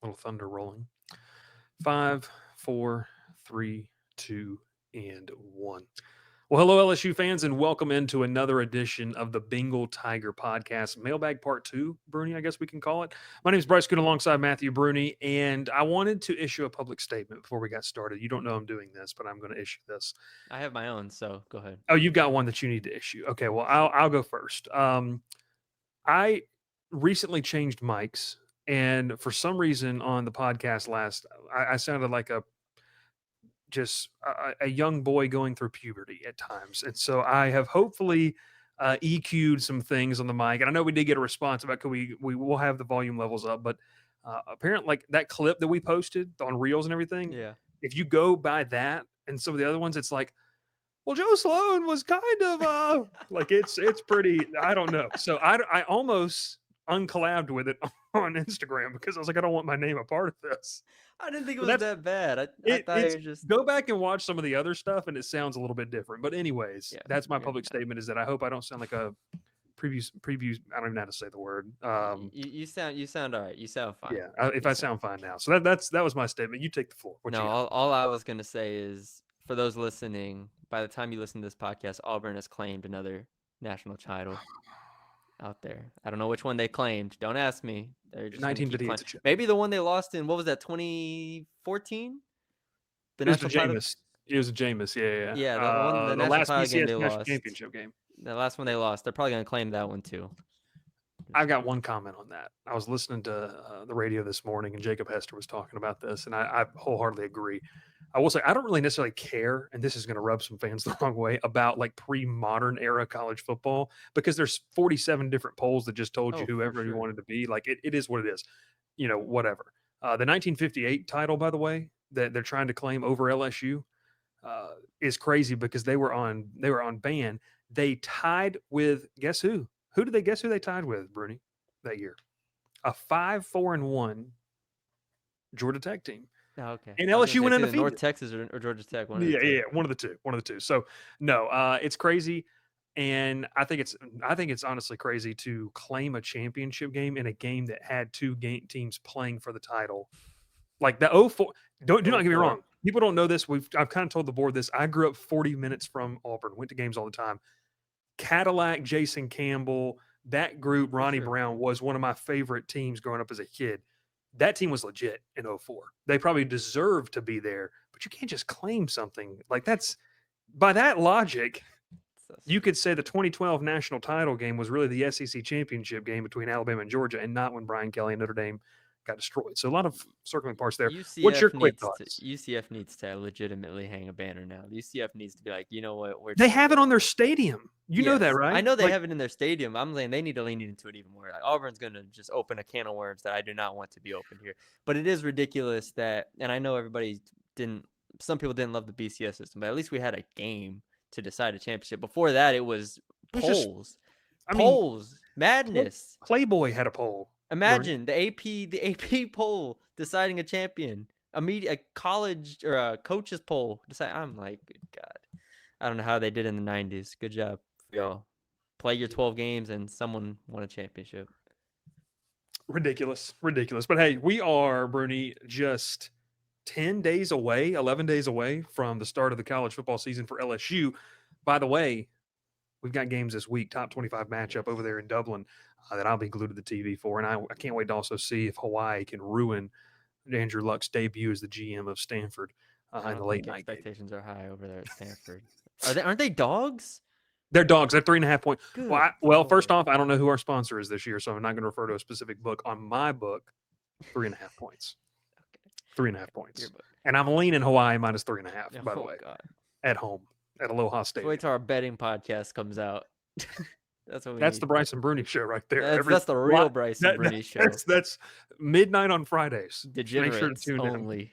Little thunder rolling. 5, 4, 3, 2, and 1. Well, hello, LSU fans, and welcome into another edition of the Bengal Tiger Podcast, Mailbag Part 2, Bruni, I guess we can call it. My name is Bryce Good alongside Matthew Bruni, and I wanted to issue a public statement before we got started. You don't know I'm doing this, but I'm going to issue this. I have my own, so go ahead. Oh, you've got one that you need to issue. Okay, well, I'll go first. I recently changed mics, and for some reason on the podcast I sounded like a young boy going through puberty at times, and so I have hopefully EQ'd some things on the mic. And I know we did get a response about could we will have the volume levels up, but apparently, like that clip that we posted on Reels and everything, Yeah. if you go by that and some of the other ones, it's like, well, Joe Sloan was kind of like it's pretty. I don't know. So I almost uncollabed with it on Instagram because I was like, I don't want my name a part of this. I didn't think it But was that's that bad. I it. thought It's it was just go back and watch some of the other stuff, and it sounds a little bit different. But anyways, yeah. that's my You're public fine. statement. Is that I hope I don't sound like a preview. I don't even know how to say the word. You sound all right. You sound fine. Yeah, if You I sound sound fine now. So that was my statement. You take the floor. What no. you got? All I was gonna say is for those listening, by the time you listen to this podcast, Auburn has claimed another national title out there. I don't know which one they claimed. Don't ask me. They're just gonna keep 1958's claiming. a chip. Maybe the one they lost in what was that 2014? The It was the national title. Jameis. It was a Jameis. Yeah, yeah. Yeah, the The national last title game BCS they national lost. championship game. The last one they lost. They're probably gonna claim that one too. I've got one comment on that. I was listening to the radio this morning, and Jacob Hester was talking about this, and I wholeheartedly agree. I will say I don't really necessarily care, and this is going to rub some fans the wrong way about like pre-modern era college football because there's 47 different polls that just told you Oh, for whoever you sure. wanted to be. Like it is what it is, whatever. The 1958 title, by the way, that they're trying to claim over LSU is crazy because they were on ban. They tied with guess who? Who did they guess who they tied with, Bruni, that year? A 5-4-1 Georgia Tech team. Oh, okay. And I was gonna LSU say went it's either North undefeated. Texas or Georgia Tech, one of the Yeah, yeah, two. yeah, one of the two. One of the two. So no, it's crazy. And I think it's honestly crazy to claim a championship game in a game that had two teams playing for the title. Like the 04, do not Oh get me wrong. four. People don't know this. I've kind of told the board this. I grew up 40 minutes from Auburn, went to games all the time. Cadillac, Jason Campbell, that group, For Ronnie sure. Brown was one of my favorite teams growing up as a kid. That team was legit in '04. They probably deserved to be there, but you can't just claim something like that's by that logic. So You could stupid. say the 2012 national title game was really the SEC championship game between Alabama and Georgia, and not when Brian Kelly and Notre Dame got destroyed. So a lot of circling parts there. What's your UCF quick needs to thoughts? UCF needs to legitimately hang a banner now. UCF needs to be like, you know what, we're They done have with it on this. their stadium. You know that, Yes, I right? know they Like have it in their stadium. I'm saying they need to lean into it even more. Like Auburn's gonna just open a can of worms that I do not want to be opened here. But it is ridiculous that, and I know everybody didn't. Some people didn't love the BCS system, but at least we had a game to decide a championship. Before that, it was it was just, polls, I mean, polls, madness. Playboy had a poll, Bernie. Imagine the AP poll deciding a champion. A college or a coaches poll decide. I'm like, good God. I don't know how they did in the 90s. Good job, y'all. Play your 12 games and someone won a championship. Ridiculous, ridiculous. But hey, we are, Bruni, just 10 days away, 11 days away from the start of the college football season for LSU. By the way, we've got games this week, top 25 matchup over Yes. there in Dublin that I'll be glued to the TV for. And I can't wait to also see if Hawaii can ruin Andrew Luck's debut as the GM of Stanford I in the don't late think night game. expectations are high over there at Stanford. Aren't they dogs? They're dogs. They're 3.5 point. Good First Lord. off, I don't know who our sponsor is this year, so I'm not going to refer to a specific book. On my book, 3.5 points. Okay. 3.5 Your points. book. And I'm leaning Hawaii minus 3.5, by the Oh way, God. at home at Aloha Just wait Stadium. till our betting podcast comes out. That's what we That's need. the Bryce and Bruni show right there. That's the real Bryce and Brune show. That's midnight on Fridays. Make sure to Degenerates tune in. only.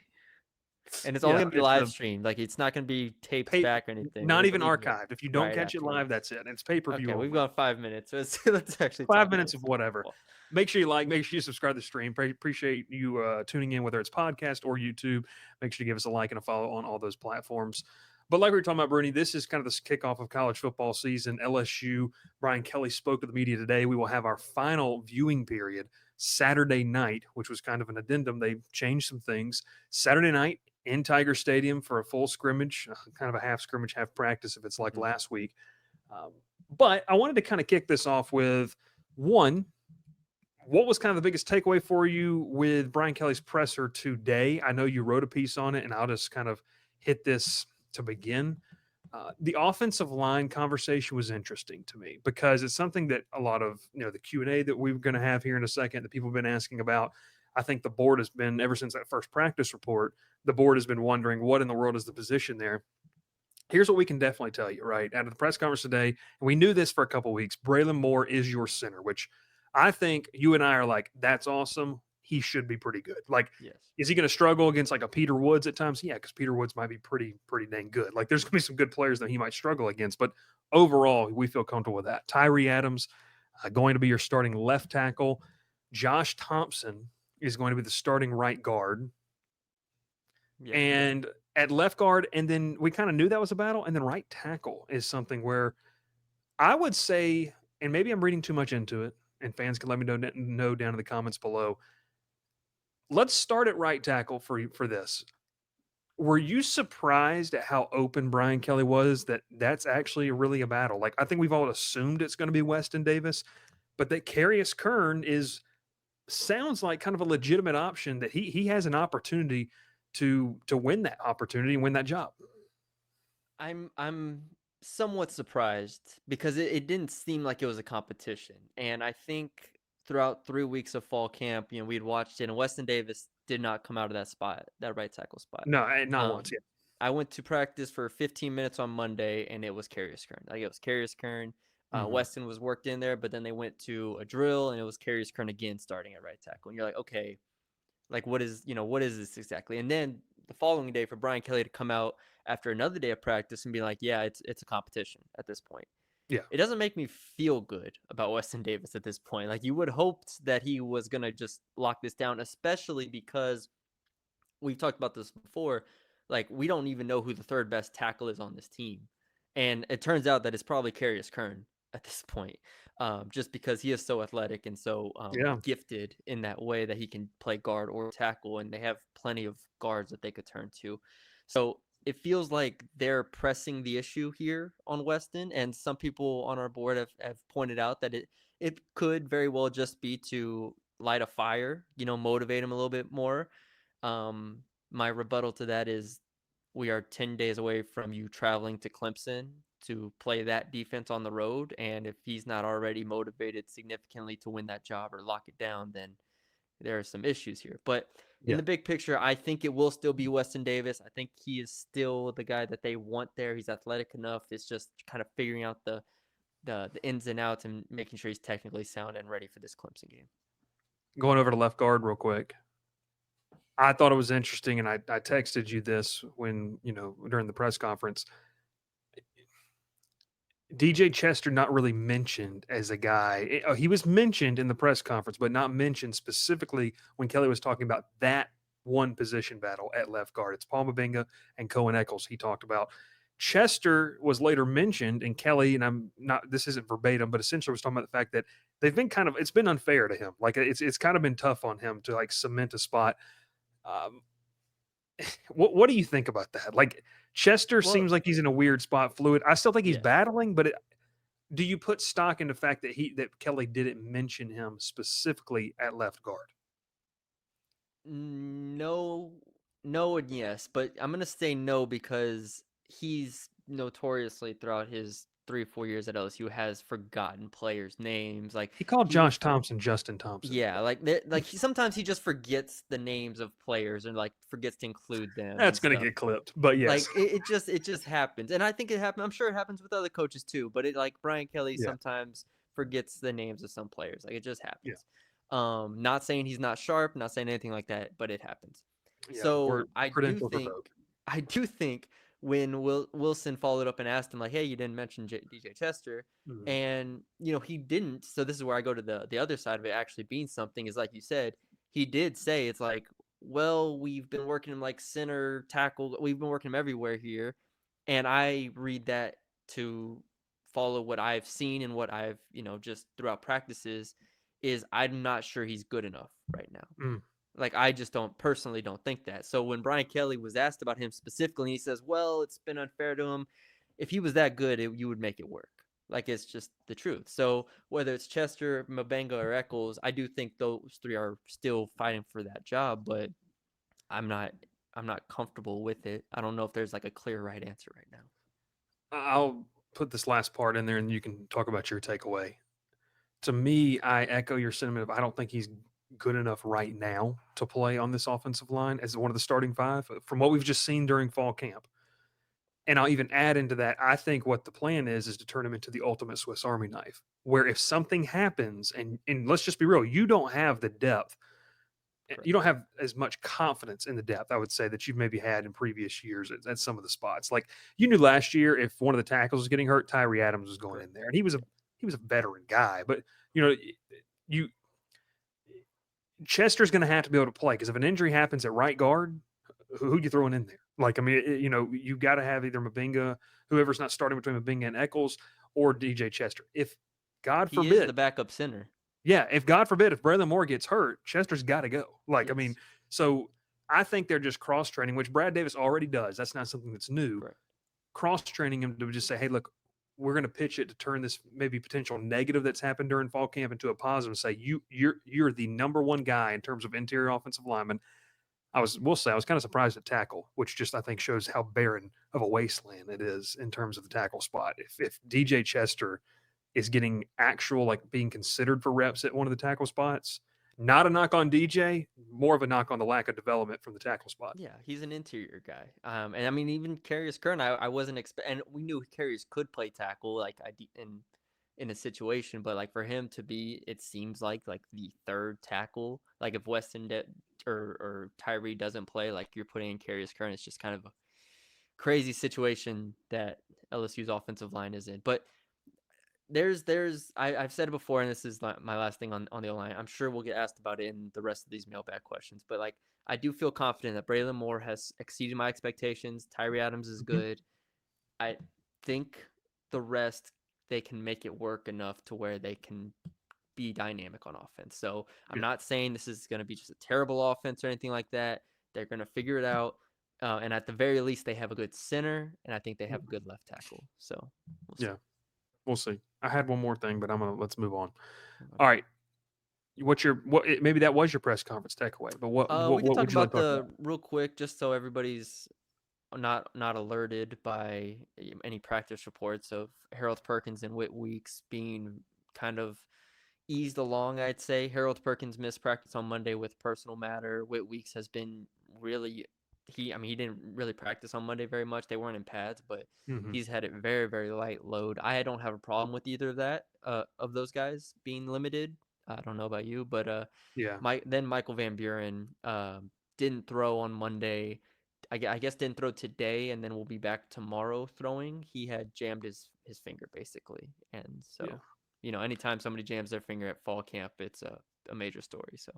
And it's only Yeah, gonna be it's live a streamed. Like it's not gonna be taped pay, back or anything. not even It'll even archived. If you don't right catch it live, afterwards. that's it. It's pay per view Okay, we've only. gone 5 minutes. So let's actually 5 minutes talk of some whatever. football. Make sure you like, make sure you subscribe to the stream. Appreciate you tuning in, whether it's podcast or YouTube. Make sure you give us a like and a follow on all those platforms. But like we were talking about, Bruni, this is kind of the kickoff of college football season. LSU, Brian Kelly spoke to the media today. We will have our final viewing period Saturday night, which was kind of an addendum. They changed some things. Saturday night in Tiger Stadium for a full scrimmage, kind of a half scrimmage, half practice if it's like last week. But I wanted to kind of kick this off with one. What was kind of the biggest takeaway for you with Brian Kelly's presser today? I know you wrote a piece on it, and I'll just kind of hit this to begin. The offensive line conversation was interesting to me because it's something that a lot of the Q&A that we're going to have here in a second that people have been asking about. I think the board has been, ever since that first practice report, the board has been wondering what in the world is the position there. Here's what we can definitely tell you, right? Out of the press conference today, and we knew this for a couple of weeks, Braylon Moore is your center, which I think you and I are like, that's awesome. He should be pretty good. Like, Yes. is he going to struggle against like a Peter Woods at times? Yeah, because Peter Woods might be pretty dang good. Like, there's going to be some good players that he might struggle against, but overall, we feel comfortable with that. Tyree Adams going to be your starting left tackle. Josh Thompson is going to be the starting right guard. Yeah. And at left guard, and then we kind of knew that was a battle. And then right tackle is something where I would say, and maybe I'm reading too much into it, and fans can let me know down in the comments below. Let's start at right tackle for this. Were you surprised at how open Brian Kelly was that that's actually really a battle? Like, I think we've all assumed it's going to be Weston Davis, but that Carius Kern sounds like kind of a legitimate option, that he has an opportunity to win that opportunity and win that job. I'm somewhat surprised because it didn't seem like it was a competition. And I think throughout 3 weeks of fall camp, we'd watched it, and Weston Davis did not come out of that spot, that right tackle spot. No, not once. Yeah. I went to practice for 15 minutes on Monday, and it was Carius Kern. Like, it was Carius Kern. Weston was worked in there, but then they went to a drill, and it was Carius Kern again starting at right tackle. And you're like, okay, like what is this exactly? And then the following day for Brian Kelly to come out after another day of practice and be like, yeah, it's a competition at this point. Yeah. It doesn't make me feel good about Weston Davis at this point. Like, you would hoped that he was going to just lock this down, especially because we've talked about this before. Like, we don't even know who the third best tackle is on this team. And it turns out that it's probably Carius Kern at this point, just because he is so athletic and so gifted in that way that he can play guard or tackle, and they have plenty of guards that they could turn to. So it feels like they're pressing the issue here on Weston, and some people on our board have pointed out that it could very well just be to light a fire, motivate him a little bit more. My rebuttal to that is we are 10 days away from you traveling to Clemson to play that defense on the road. And if he's not already motivated significantly to win that job or lock it down, then there are some issues here. But in the big picture, I think it will still be Weston Davis. I think he is still the guy that they want there. He's athletic enough. It's just kind of figuring out the ins and outs and making sure he's technically sound and ready for this Clemson game. Going over to left guard real quick. I thought it was interesting, and I texted you this when, during the press conference. DJ Chester not really mentioned as a guy. He was mentioned in the press conference, but not mentioned specifically when Kelly was talking about that one position battle at left guard. It's Paul Mabenga and Cohen Eccles he talked about. Chester was later mentioned, and Kelly, and I'm not, this isn't verbatim, but essentially was talking about the fact that they've been it's been unfair to him. Like, it's kind of been tough on him to like cement a spot. What do you think about that? Like, Chester seems like he's in a weird spot, fluid. I still think he's battling, but do you put stock in the fact that Kelly didn't mention him specifically at left guard? No, and yes, but I'm gonna say no because he's notoriously throughout his 3-4 years at LSU has forgotten players' names. Like, he called Josh Thompson Justin Thompson. Yeah, sometimes he just forgets the names of players and like forgets to include them. That's gonna get clipped, but yes, like it just happens, and I think it happens. I'm sure it happens with other coaches too, but it, like, Brian Kelly sometimes forgets the names of some players. Like, it just happens. Not saying he's not sharp, not saying anything like that, but it happens. So I do think when Wilson followed up and asked him, like, hey, you didn't mention DJ Chester, and he didn't. So this is where I go to the other side of it actually being something, is like you said, he did say, it's like, well, we've been working him like center, tackle, we've been working him everywhere here, and I read that to follow what I've seen and what I've just throughout practices is I'm not sure he's good enough right now. Mm. Like, I just don't think that. So when Brian Kelly was asked about him specifically, he says, well, it's been unfair to him. If he was that good, you would make it work. Like, it's just the truth. So whether it's Chester, Mabenga, or Eccles, I do think those three are still fighting for that job, but I'm not comfortable with it. I don't know if there's like a clear right answer right now. I'll put this last part in there and you can talk about your takeaway. To me, I echo your sentiment of I don't think he's good enough right now to play on this offensive line as one of the starting five from what we've just seen during fall camp. And I'll even add into that, I think what the plan is to turn him into the ultimate Swiss Army knife, where if something happens, and let's just be real, you don't have the depth, Correct. you don't have as much confidence in the depth, I would say, that you've maybe had in previous years at some of the spots. Like you knew last year, if one of the tackles was getting hurt, Tyree Adams was going in there, and he was a veteran guy, but you know, you Chester's going to have to be able to play because if an injury happens at right guard, who you throwing in there? Like, I mean, you got to have either Mabenga, whoever's not starting between Mabenga and Eccles, or DJ Chester. If God He is the forbid, backup center. yeah, if God forbid, if Braylon Moore gets hurt, Chester's got to go. Like, Yes. I mean, so I think they're just cross training, which Brad Davis already does. That's not something that's new. Correct. Cross training him to just say, hey, look, we're going to pitch it to turn this maybe potential negative that's happened during fall camp into a positive and say you're the number one guy in terms of interior offensive lineman. I was kind of surprised at tackle, which just I think shows how barren of a wasteland it is in terms of the tackle spot. If DJ Chester is getting actual like being considered for reps at one of the tackle spots, not a knock on DJ, more of a knock on the lack of development from the tackle spot. Yeah, he's an interior guy. And I mean, even Carius Kern, I wasn't and we knew Carius could play tackle, like in a situation, but like for him to be, it seems like the third tackle. Like if Weston or Tyree doesn't play, like you're putting in Carius Kern, it's just kind of a crazy situation that LSU's offensive line is in. But I've said it before, and this is my last thing on the line. I'm sure we'll get asked about it in the rest of these mailbag questions, but like I do feel confident that Braylon Moore has exceeded my expectations. Tyree Adams is good. I think the rest, they can make it work enough to where they can be dynamic on offense. So I'm not saying this is going to be just a terrible offense or anything like that. They're going to figure it out. And at the very least, they have a good center, and I think they have a good left tackle. So we'll see. Yeah, we'll see. I had one more thing, but let's move on. All right. Maybe that was your press conference takeaway, but what we can talk would you like about to talk about? real quick, just so everybody's not alerted by any practice reports of Harold Perkins and Whit Weeks being kind of eased along. I'd say Harold Perkins missed practice on Monday with personal matter. Whit Weeks has been really he didn't really practice on Monday very much. They weren't in pads, but he's had a very, very light load. I don't have a problem with either of that of those guys being limited. I don't know about you, but Yeah. Michael Van Buren didn't throw on Monday. I guess didn't throw today, and then we'll be back tomorrow throwing. He had jammed his finger basically, and so anytime somebody jams their finger at fall camp, it's a major story. So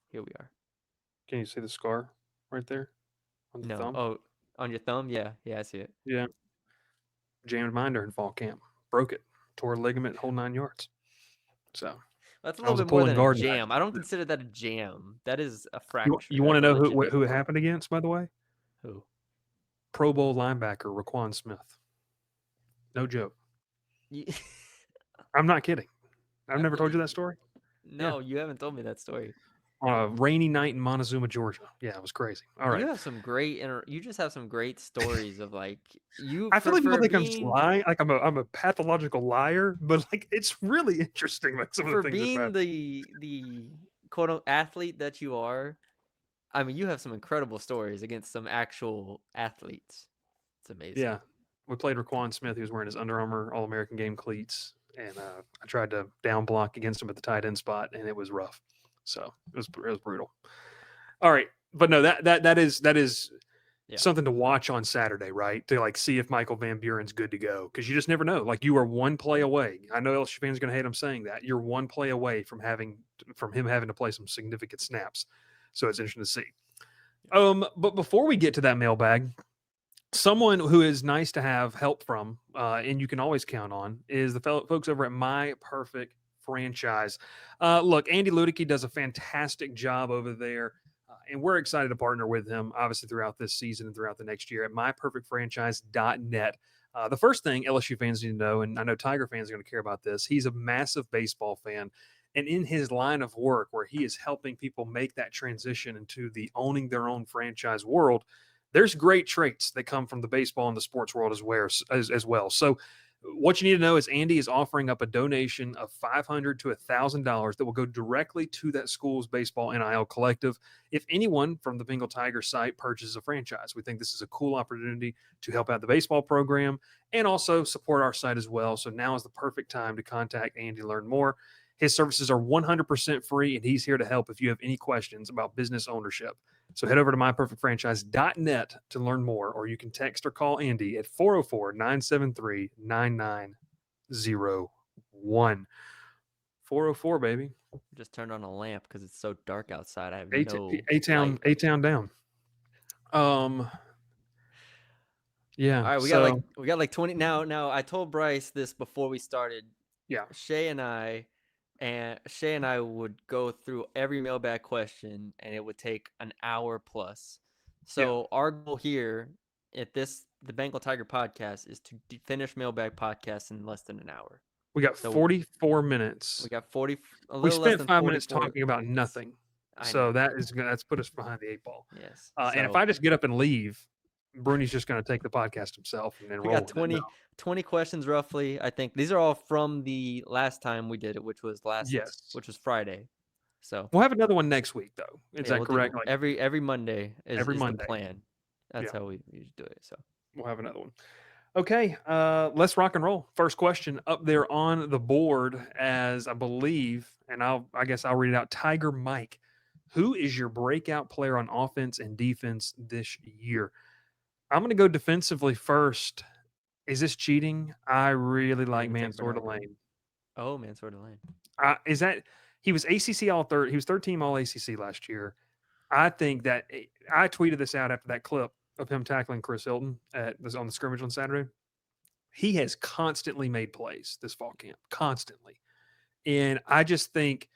here we are. Can you see the scar right there on the thumb? Oh, on your thumb? Yeah, I see it. Yeah. Jammed mine during fall camp. Broke it. Tore a ligament, whole 9 yards. So that's a I little was a bit more pulling than a guard. jam. I don't consider that a jam. That is a fracture. You want to That's a know legitimate who it fall. happened against, by the way? Who? Pro Bowl linebacker Raquan Smith. No joke. I'm not kidding. I've never told you that story. No, you haven't told me that story. On a rainy night in Montezuma, Georgia. Yeah, it was crazy. All right. You have some great you just have some great stories of like you. I feel like people think I'm just being, lying. Like I'm a pathological liar, but like it's really interesting. Like some of the for things being the quote unquote athlete that you are. I mean, you have some incredible stories against some actual athletes. It's amazing. Yeah. We played Raquan Smith. He was wearing his Under Armour All-American game cleats. And I tried to down block against him at the tight end spot, and it was rough. So it was brutal. All right. But no, that is something to watch on Saturday, right? To like see if Michael Van Buren's good to go. Because you just never know. Like you are one play away. I know LSU fans are going to hate him saying that. You're one play away from him having to play some significant snaps. So it's interesting to see. But before we get to that mailbag, someone who is nice to have help from, and you can always count on, is the folks over at My Perfect franchise. Look, Andy Luedecke does a fantastic job over there. And we're excited to partner with him, obviously, throughout this season and throughout the next year at myperfectfranchise.net. The first thing LSU fans need to know, and I know Tiger fans are going to care about this, he's a massive baseball fan. And in his line of work, where he is helping people make that transition into the owning their own franchise world, there's great traits that come from the baseball and the sports world as well. So, what you need to know is Andy is offering up a donation of $500 to $1,000 that will go directly to that school's baseball NIL collective. If anyone from the Bengal Tiger site purchases a franchise, we think this is a cool opportunity to help out the baseball program and also support our site as well. So now is the perfect time to contact Andy to learn more. His services are 100% free, and he's here to help if you have any questions about business ownership. So head over to myperfectfranchise.net to learn more, or you can text or call Andy at 404-973-9901. 404, baby. Just turned on a lamp because it's so dark outside. I have A no town down. Yeah. All right, we got like 20 now. I told Bryce this before we started. Yeah. Shay and I would go through every mailbag question, and it would take an hour plus. So our goal here at the Bengal Tiger podcast is to finish mailbag podcasts in less than an hour. We got 44 minutes. We got 40. We spent 5 minutes talking about nothing. So that's put us behind the 8 ball. Yes. And if I just get up and leave, Bruni's just going to take the podcast himself and then we got 20 questions roughly. I think these are all from the last time we did it, which was Friday. So we'll have another one next week, though. Is that correct? Every Monday is the plan. That's how we usually do it. So we'll have another one. Okay, let's rock and roll. First question up there on the board, as I believe, and I guess I'll read it out. Tiger Mike, who is your breakout player on offense and defense this year? I'm going to go defensively first. Is this cheating? I really like Mansour Delane. Oh, Mansour Delane. Is that he was ACC all third? He was third team all ACC last year. I think that I tweeted this out after that clip of him tackling Chris Hilton on the scrimmage on Saturday. He has constantly made plays this fall camp, constantly, and I just think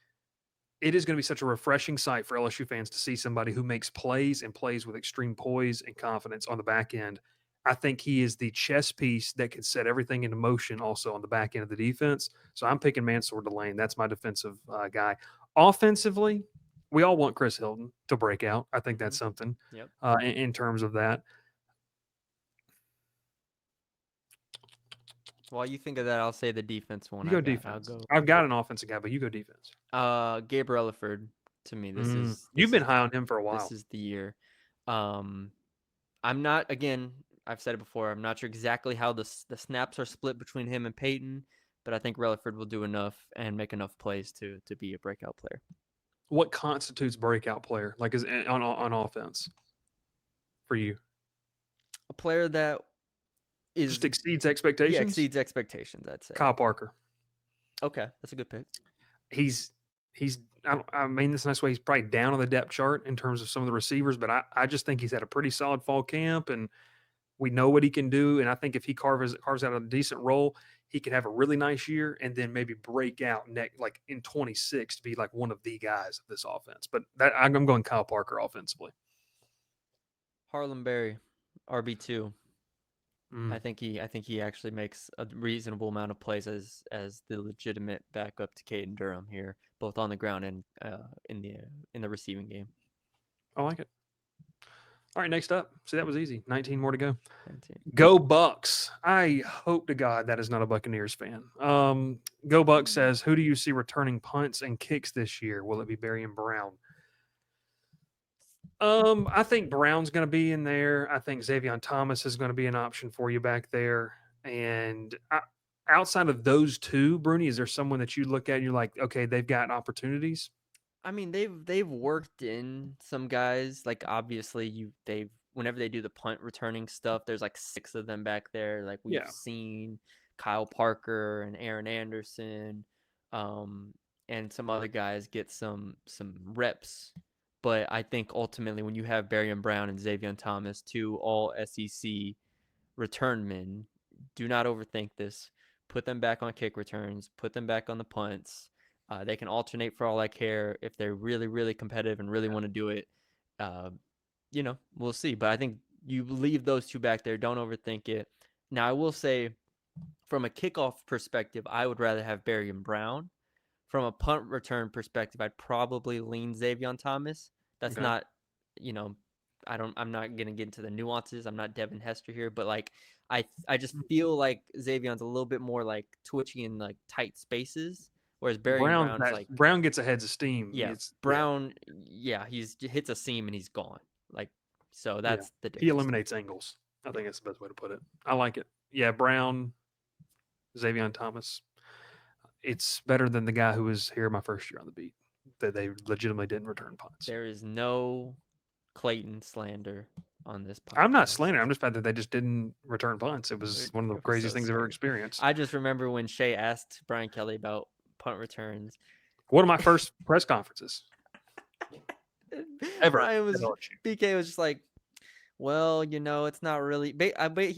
it is going to be such a refreshing sight for LSU fans to see somebody who makes plays and plays with extreme poise and confidence on the back end. I think he is the chess piece that can set everything into motion also on the back end of the defense. So I'm picking Mansour Delane. That's my defensive guy. Offensively, we all want Chris Hilton to break out. I think that's something in terms of that. While you think of that, I'll say the defense one. You go defense. I've got an offensive guy, but you go defense. Gabriel Elliford, to me, you've been high on him for a while. This is the year. I'm not, again, I've said it before, I'm not sure exactly how the snaps are split between him and Peyton, but I think Relaford will do enough and make enough plays to be a breakout player. What constitutes breakout player? Like is on offense for you? A player that just exceeds expectations? Yeah, exceeds expectations, I'd say. Kyle Parker. Okay, that's a good pick. He's I mean this nice way, he's probably down on the depth chart in terms of some of the receivers, but I just think he's had a pretty solid fall camp, and we know what he can do. And I think if he carves out a decent role, he could have a really nice year and then maybe break out like in 26 to be like one of the guys of this offense. But I'm going Kyle Parker offensively. Harlem Berry, RB2. I think he actually makes a reasonable amount of plays as the legitimate backup to Caden Durham here, both on the ground and in the receiving game. I like it. All right, next up. See, that was easy. 19 more to go. 19. Go Bucks. I hope to God that is not a Buccaneers fan. Go Bucks says, who do you see returning punts and kicks this year? Will it be Barry and Brown? I think Brown's going to be in there. I think Xavier Thomas is going to be an option for you back there. And outside of those two, Bruni, is there someone that you look at and you're like, okay, they've got opportunities? I mean, they've worked in some guys. Like obviously, whenever they do the punt returning stuff, there's like 6 of them back there. Like we've seen Kyle Parker and Aaron Anderson, and some other guys get some reps. But I think ultimately, when you have Barry and Brown and Xavier Thomas, 2 all SEC return men, do not overthink this. Put them back on kick returns. Put them back on the punts. They can alternate for all I care if they're really, really competitive and really want to do it. Uh, we'll see. But I think you leave those two back there. Don't overthink it. Now, I will say, from a kickoff perspective, I would rather have Barry and Brown. From a punt return perspective, I'd probably lean Xavier Thomas. That's Okay. not, you know, I'm not gonna get into the nuances. I'm not Devin Hester here, but like I just feel like Xavion's a little bit more like twitchy in like tight spaces, whereas Barry and Brown's like, Brown gets a heads of steam. yeah, Brown, yeah, he's hits a seam and he's gone. Like, so Yeah. that's the He difference. eliminates angles. I think that's the best way to put it. I like it. Yeah, Brown, Xavier Thomas. It's better than the guy who was here my first year on the beat that they legitimately didn't return punts. There is no Clayton slander on this podcast. I'm not slandering. I'm just bad that they just didn't return punts. It was one of the It was craziest so things I've ever scary. experienced. I just remember when Shea asked Brian Kelly about punt returns. One of my first press conferences ever. Brian at was LSU. BK was just like, well, it's not really. He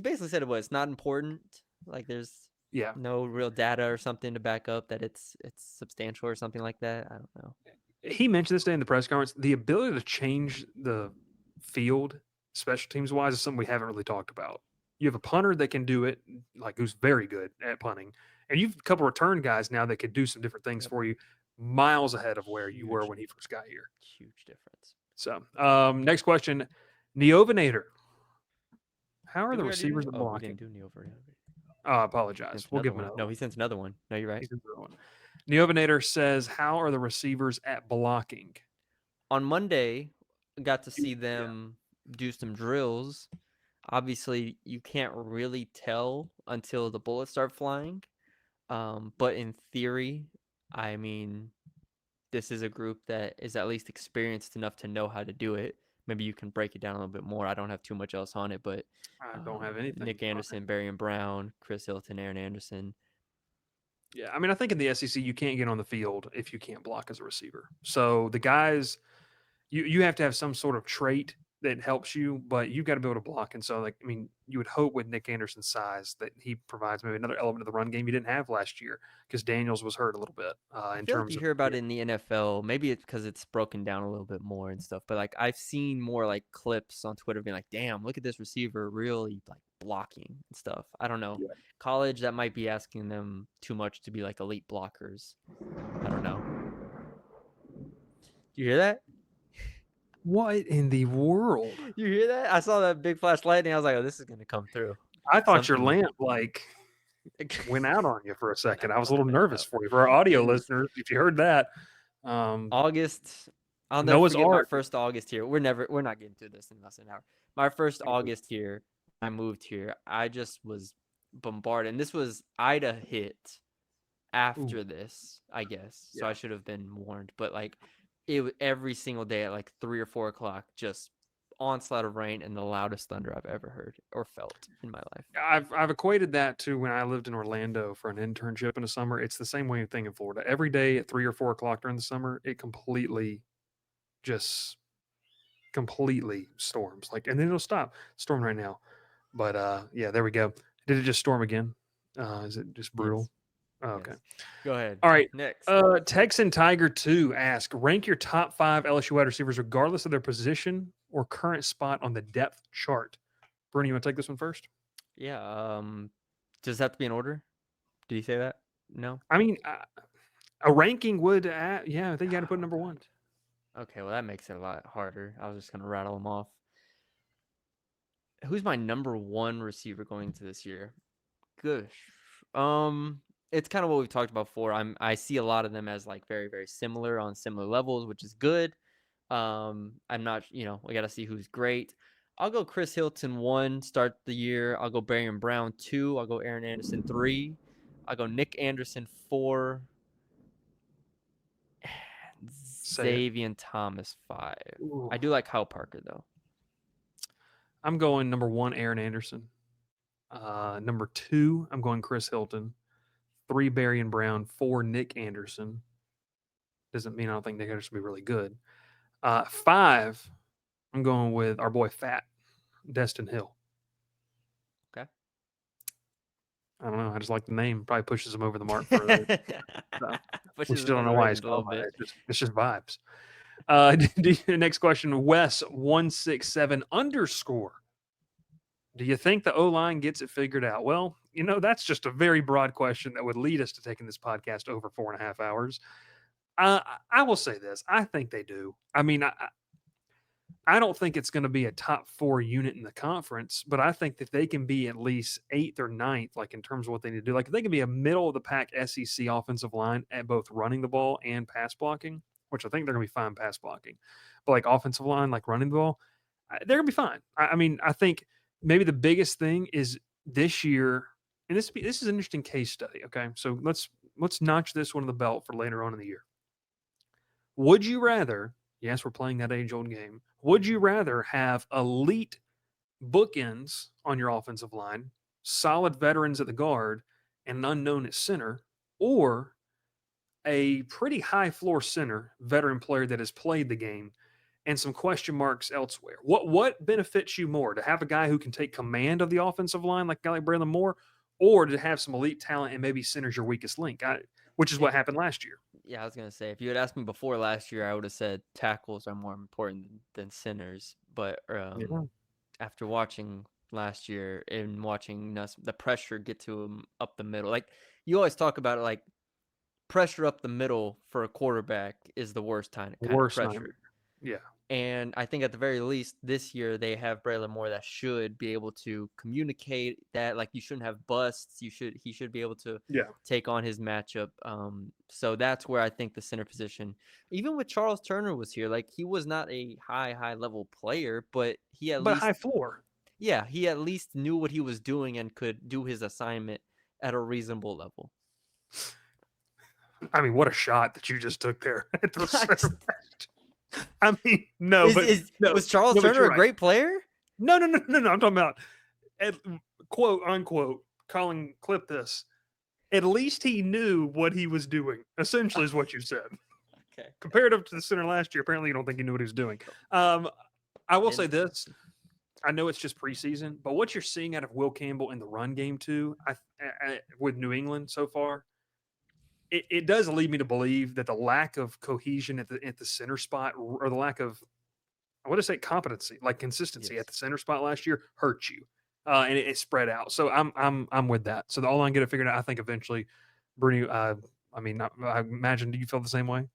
basically said it was not important. Like there's Yeah. no real data or something to back up that it's substantial or something like that. I don't know. He mentioned this day in the press conference. The ability to change the field, special teams wise, is something we haven't really talked about. You have a punter that can do it, like who's very good at punting, and you've a couple return guys now that could do some different things for you, miles ahead of where you were when he first got here. Huge difference. So, next question, Neovinator. How are Did the we already do receivers that? at Oh, we blocking? didn't do Neo over. I apologize. Sent We'll another give him one. another No, one. he sent another one. No, you're right. He sent another one. Neovinator says, "How are the receivers at blocking?" On Monday, I got to see them do some drills. Obviously, you can't really tell until the bullets start flying. But in theory, I mean, this is a group that is at least experienced enough to know how to do it. Maybe you can break it down a little bit more. I don't have too much else on it, but I don't have anything. Nick Anderson, Barry and Brown, Chris Hilton, Aaron Anderson. Yeah, I mean, I think in the SEC you can't get on the field if you can't block as a receiver. So the guys, you have to have some sort of trait that helps you, but you've got to be able to block. And so, like, I mean, you would hope with Nick Anderson's size that he provides maybe another element of the run game you didn't have last year because Daniels was hurt a little bit I in feel like terms you of. hear about it in the NFL. Maybe it's because it's broken down a little bit more and stuff. But like I've seen more like clips on Twitter being like, "Damn, look at this receiver really like blocking and stuff." I don't know. Yeah. College, that might be asking them too much to be like elite blockers. I don't know. You hear that? What in the world? You hear that? I saw that big flash lightning. I was like, "Oh, this is gonna come through." I thought your Something- lamp went out on you for a second. I was a little Went nervous out. for you. For our audio It is listeners, if you heard that, August. I'll never Noah's forget my Ark. first August here. We're not getting through this in less than an hour. My first August here, I moved here. I just was bombarded. And this was Ida hit after this, I guess. So Yeah. I should have been warned. But like every single day at like 3 or 4 o'clock, just onslaught of rain and the loudest thunder I've ever heard or felt in my life. I've equated that to when I lived in Orlando for an internship in the summer. It's the same way thing in Florida. Every day at 3 or 4 o'clock during the summer, it completely storms. Like, and then it'll stop. Storm right now, but yeah, there we go. Did it just storm again? Is it just brutal? Yes. Oh, okay. Yes. Go ahead. All right. Next. Texan Tiger 2 ask, rank your top 5 LSU wide receivers regardless of their position or current spot on the depth chart. Brune, you want to take this one first? Yeah. Does that have to be in order? Did he say that? No. I mean, a ranking would, yeah, I think you got to put number 1. Okay, well that makes it a lot harder. I was just gonna rattle them off. Who's my number 1 receiver going into this year? Gosh. It's kind of what we've talked about before. I see a lot of them as like very, very similar on similar levels, which is good. I'm not, we gotta see who's great. I'll go Chris Hilton 1, start the year. I'll go Barry and Brown 2. I'll go Aaron Anderson 3. I'll go Nick Anderson 4. Xavier Thomas 5. Ooh. I do like Kyle Parker though. I'm going number 1, Aaron Anderson. Number 2, I'm going Chris Hilton. 3, Barry and Brown. 4, Nick Anderson. Doesn't mean I don't think Nick Anderson will be really good. 5, I'm going with our boy Fat, Destin Hill. Okay. I don't know. I just like the name. Probably pushes him over the mark further. So, we Pushes still him don't in know the why he's ratings a little called by bit. it. It's just vibes. Next question, Wes167 _ Do you think the O-line gets it figured out? Well, that's just a very broad question that would lead us to taking this podcast over 4.5 hours. I will say this. I think they do. I mean, I don't think it's going to be a top 4 unit in the conference, but I think that they can be at least 8th or 9th, like in terms of what they need to do. Like if they can be a middle of the pack SEC offensive line at both running the ball and pass blocking, which I think they're going to be fine pass blocking, but like offensive line, like running the ball, they're going to be fine. I mean, I think maybe the biggest thing is this year, and this is an interesting case study. Okay, so let's notch this one on the belt for later on in the year. Would you rather? Yes, we're playing that age-old game. Would you rather have elite bookends on your offensive line, solid veterans at the guard, and an unknown at center, or a pretty high floor center, veteran player that has played the game, and some question marks elsewhere? What benefits you more, to have a guy who can take command of the offensive line, like a guy like Braylon Moore, or to have some elite talent and maybe center's your weakest link, which is what happened last year? Yeah, I was gonna say, if you had asked me before last year, I would have said tackles are more important than centers. But Yeah. after watching last year and watching the pressure get to him up the middle, like you always talk about it, like pressure up the middle for a quarterback is the worst kind of Worst nightmare. pressure. Yeah. And I think at the very least this year they have Braylon Moore that should be able to communicate that. Like you shouldn't have busts. He should be able to Yeah. take on his matchup. So that's where I think the center position, even with Charles Turner was here, like he was not a high level player, but he at But least high floor. he at least knew what he was doing and could do his assignment at a reasonable level. I mean, what a shot that you just took there at the center. I mean, no, was Charles but Turner you're a right. great player? No. I'm talking about, quote unquote, Colin, clip this. At least he knew what he was doing, essentially, is what you said. Okay. Comparative to the center last year, apparently you don't think he knew what he was doing. I will say this. I know it's just preseason, but what you're seeing out of Will Campbell in the run game, too, with New England so far, it does lead me to believe that the lack of cohesion at the center spot, or the lack of, I want to say competency, like consistency at the center spot last year, hurt you, and it spread out. So I'm with that. So the all line get it figured out. I think eventually, Bruni. I mean, I imagine. Do you feel the same way?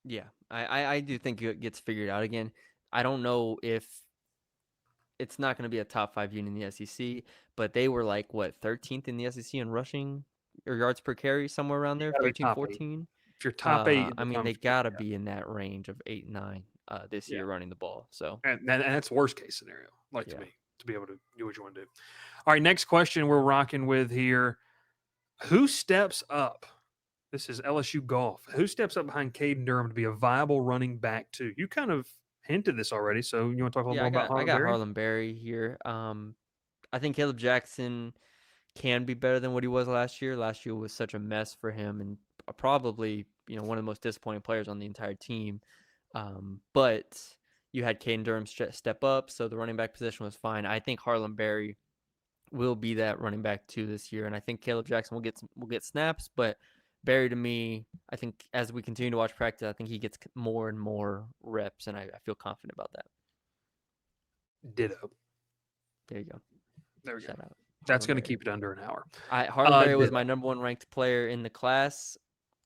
Yeah, I do think it gets figured out again. I don't know if it's not going to be a top 5 unit in the SEC, but they were like, what, 13th in the SEC in rushing or yards per carry, somewhere around You there, got to be 13, top 8. 14. If you're top 8 in I the mean, they conference, got to be in that range of 8, 9 this yeah, year running the ball. So, and that's worst case scenario, like to yeah. me, to be able to do what you want to do. All right, next question we're rocking with here. Who steps up? This is LSU Golf. Who steps up behind Caden Durham to be a viable running back too? You kind of hinted this already, so you want to talk a little Yeah, more about I Harlan got Berry? Harlan Berry here. I think Caleb Jackson can be better than what he was last year. Last year was such a mess for him, and probably one of the most disappointing players on the entire team. But you had Caden Durham step up, so the running back position was fine. I think Harlan Berry will be that running back too this year, and I think Caleb Jackson will get snaps, but Berry, to me, I think as we continue to watch practice, I think he gets more and more reps, and I feel confident about that. Ditto. There you go. There we go. Shout out. That's Harlan going to Berry. keep it under an hour. Harlan Berry was Ditto. my number 1 ranked player in the class.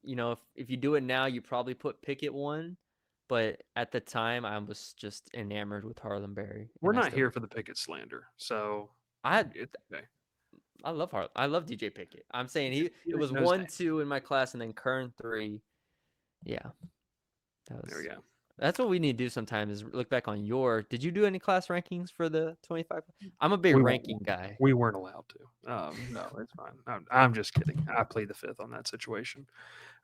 If you do it now, you probably put Pickett 1, but at the time, I was just enamored with Harlan Berry. We're not here for the Pickett slander, so it's okay. I love Harlan. I love DJ Pickett. I'm saying it was knows 1, that. 2 in my class, and then Kern 3. Yeah, There we go. That's what we need to do sometimes, is look back on did you do any class rankings for the 25? I'm a big ranking guy. We weren't allowed to. No, it's fine. I'm just kidding. I plead the fifth on that situation.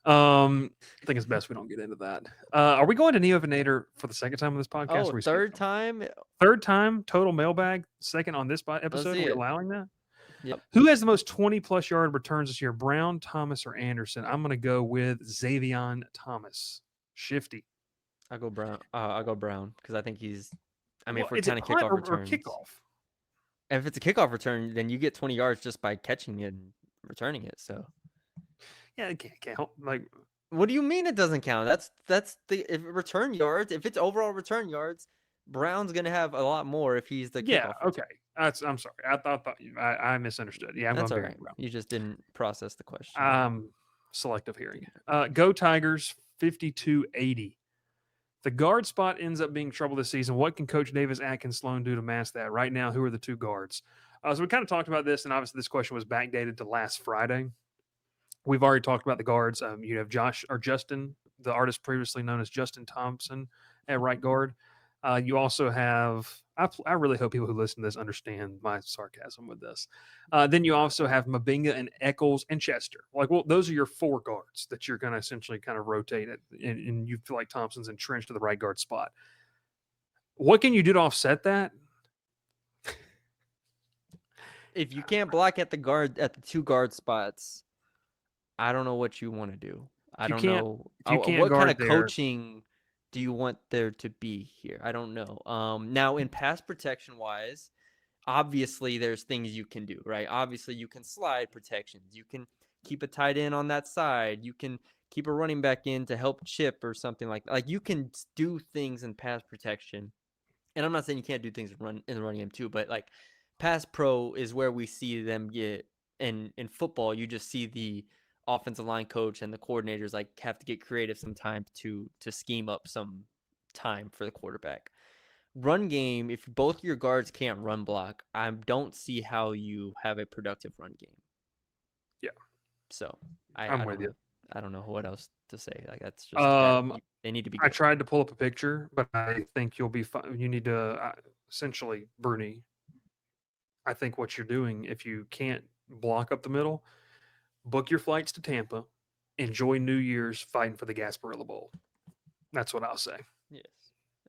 I think it's best we don't get into that. Are we going to Neovinator for the second time on this podcast? Oh, third time? Third time total mailbag. Second on this episode. Are we allowing that? Yep. Who has the most 20-plus yard returns this year? Brown, Thomas, or Anderson? I'm going to go with Xavion Thomas. Shifty. I'll go Brown because I think he's. I mean, if we're is it counting punt kickoff returns, or kickoff? if it's a kickoff return, then you get 20 yards just by catching it and returning it. So Yeah, it can't count. Like, what do you mean it doesn't count? That's the if return yards. If it's overall return yards, Brown's gonna have a lot more if he's the yeah, kickoff okay. return. I'm sorry. I thought I misunderstood. Yeah, I'm That's going all Barry right. Brown. You just didn't process the question. Selective hearing. Go Tigers 52-80. The guard spot ends up being trouble this season. What can Coach Davis Atkins Sloan do to mask that? Right now, who are the two guards? So we kind of talked about this, and obviously this question was backdated to last Friday. We've already talked about the guards. You have Justin, the artist previously known as Justin Thompson, at right guard. You also have. I really hope people who listen to this understand my sarcasm with this. Then you also have Mabinga and Eccles and Chester. Like, well, those are your four guards that you're going to essentially kind of rotate it, and you feel like Thompson's entrenched to the right guard spot. What can you do to offset that? If you can't block at the two guard spots, I don't know what you want to do. I don't know If you can't what kind guard of there, coaching do you want there to be here. I don't know. Now in pass protection wise, obviously there's things you can do, right? Obviously you can slide protections. You can keep a tight end on that side. You can keep a running back in to help chip or something like that. Like you can do things in pass protection. And I'm not saying you can't do things in the running game too, but like pass pro is where we see them get in football. You just see the offensive line coach and the coordinators like have to get creative sometimes to scheme up some time for the quarterback. Run game, if both your guards can't run block, I don't see how you have a productive run game. yeah, So I'm I with don't you. know. I don't know what else to say. Like that's just that they need to be I good. tried to pull up a picture, but I think you'll be fine. You need to essentially, Bruni. I think what you're doing, if you can't block up the middle, book your flights to Tampa, enjoy New Year's fighting for the Gasparilla Bowl. That's what I'll say. Yes,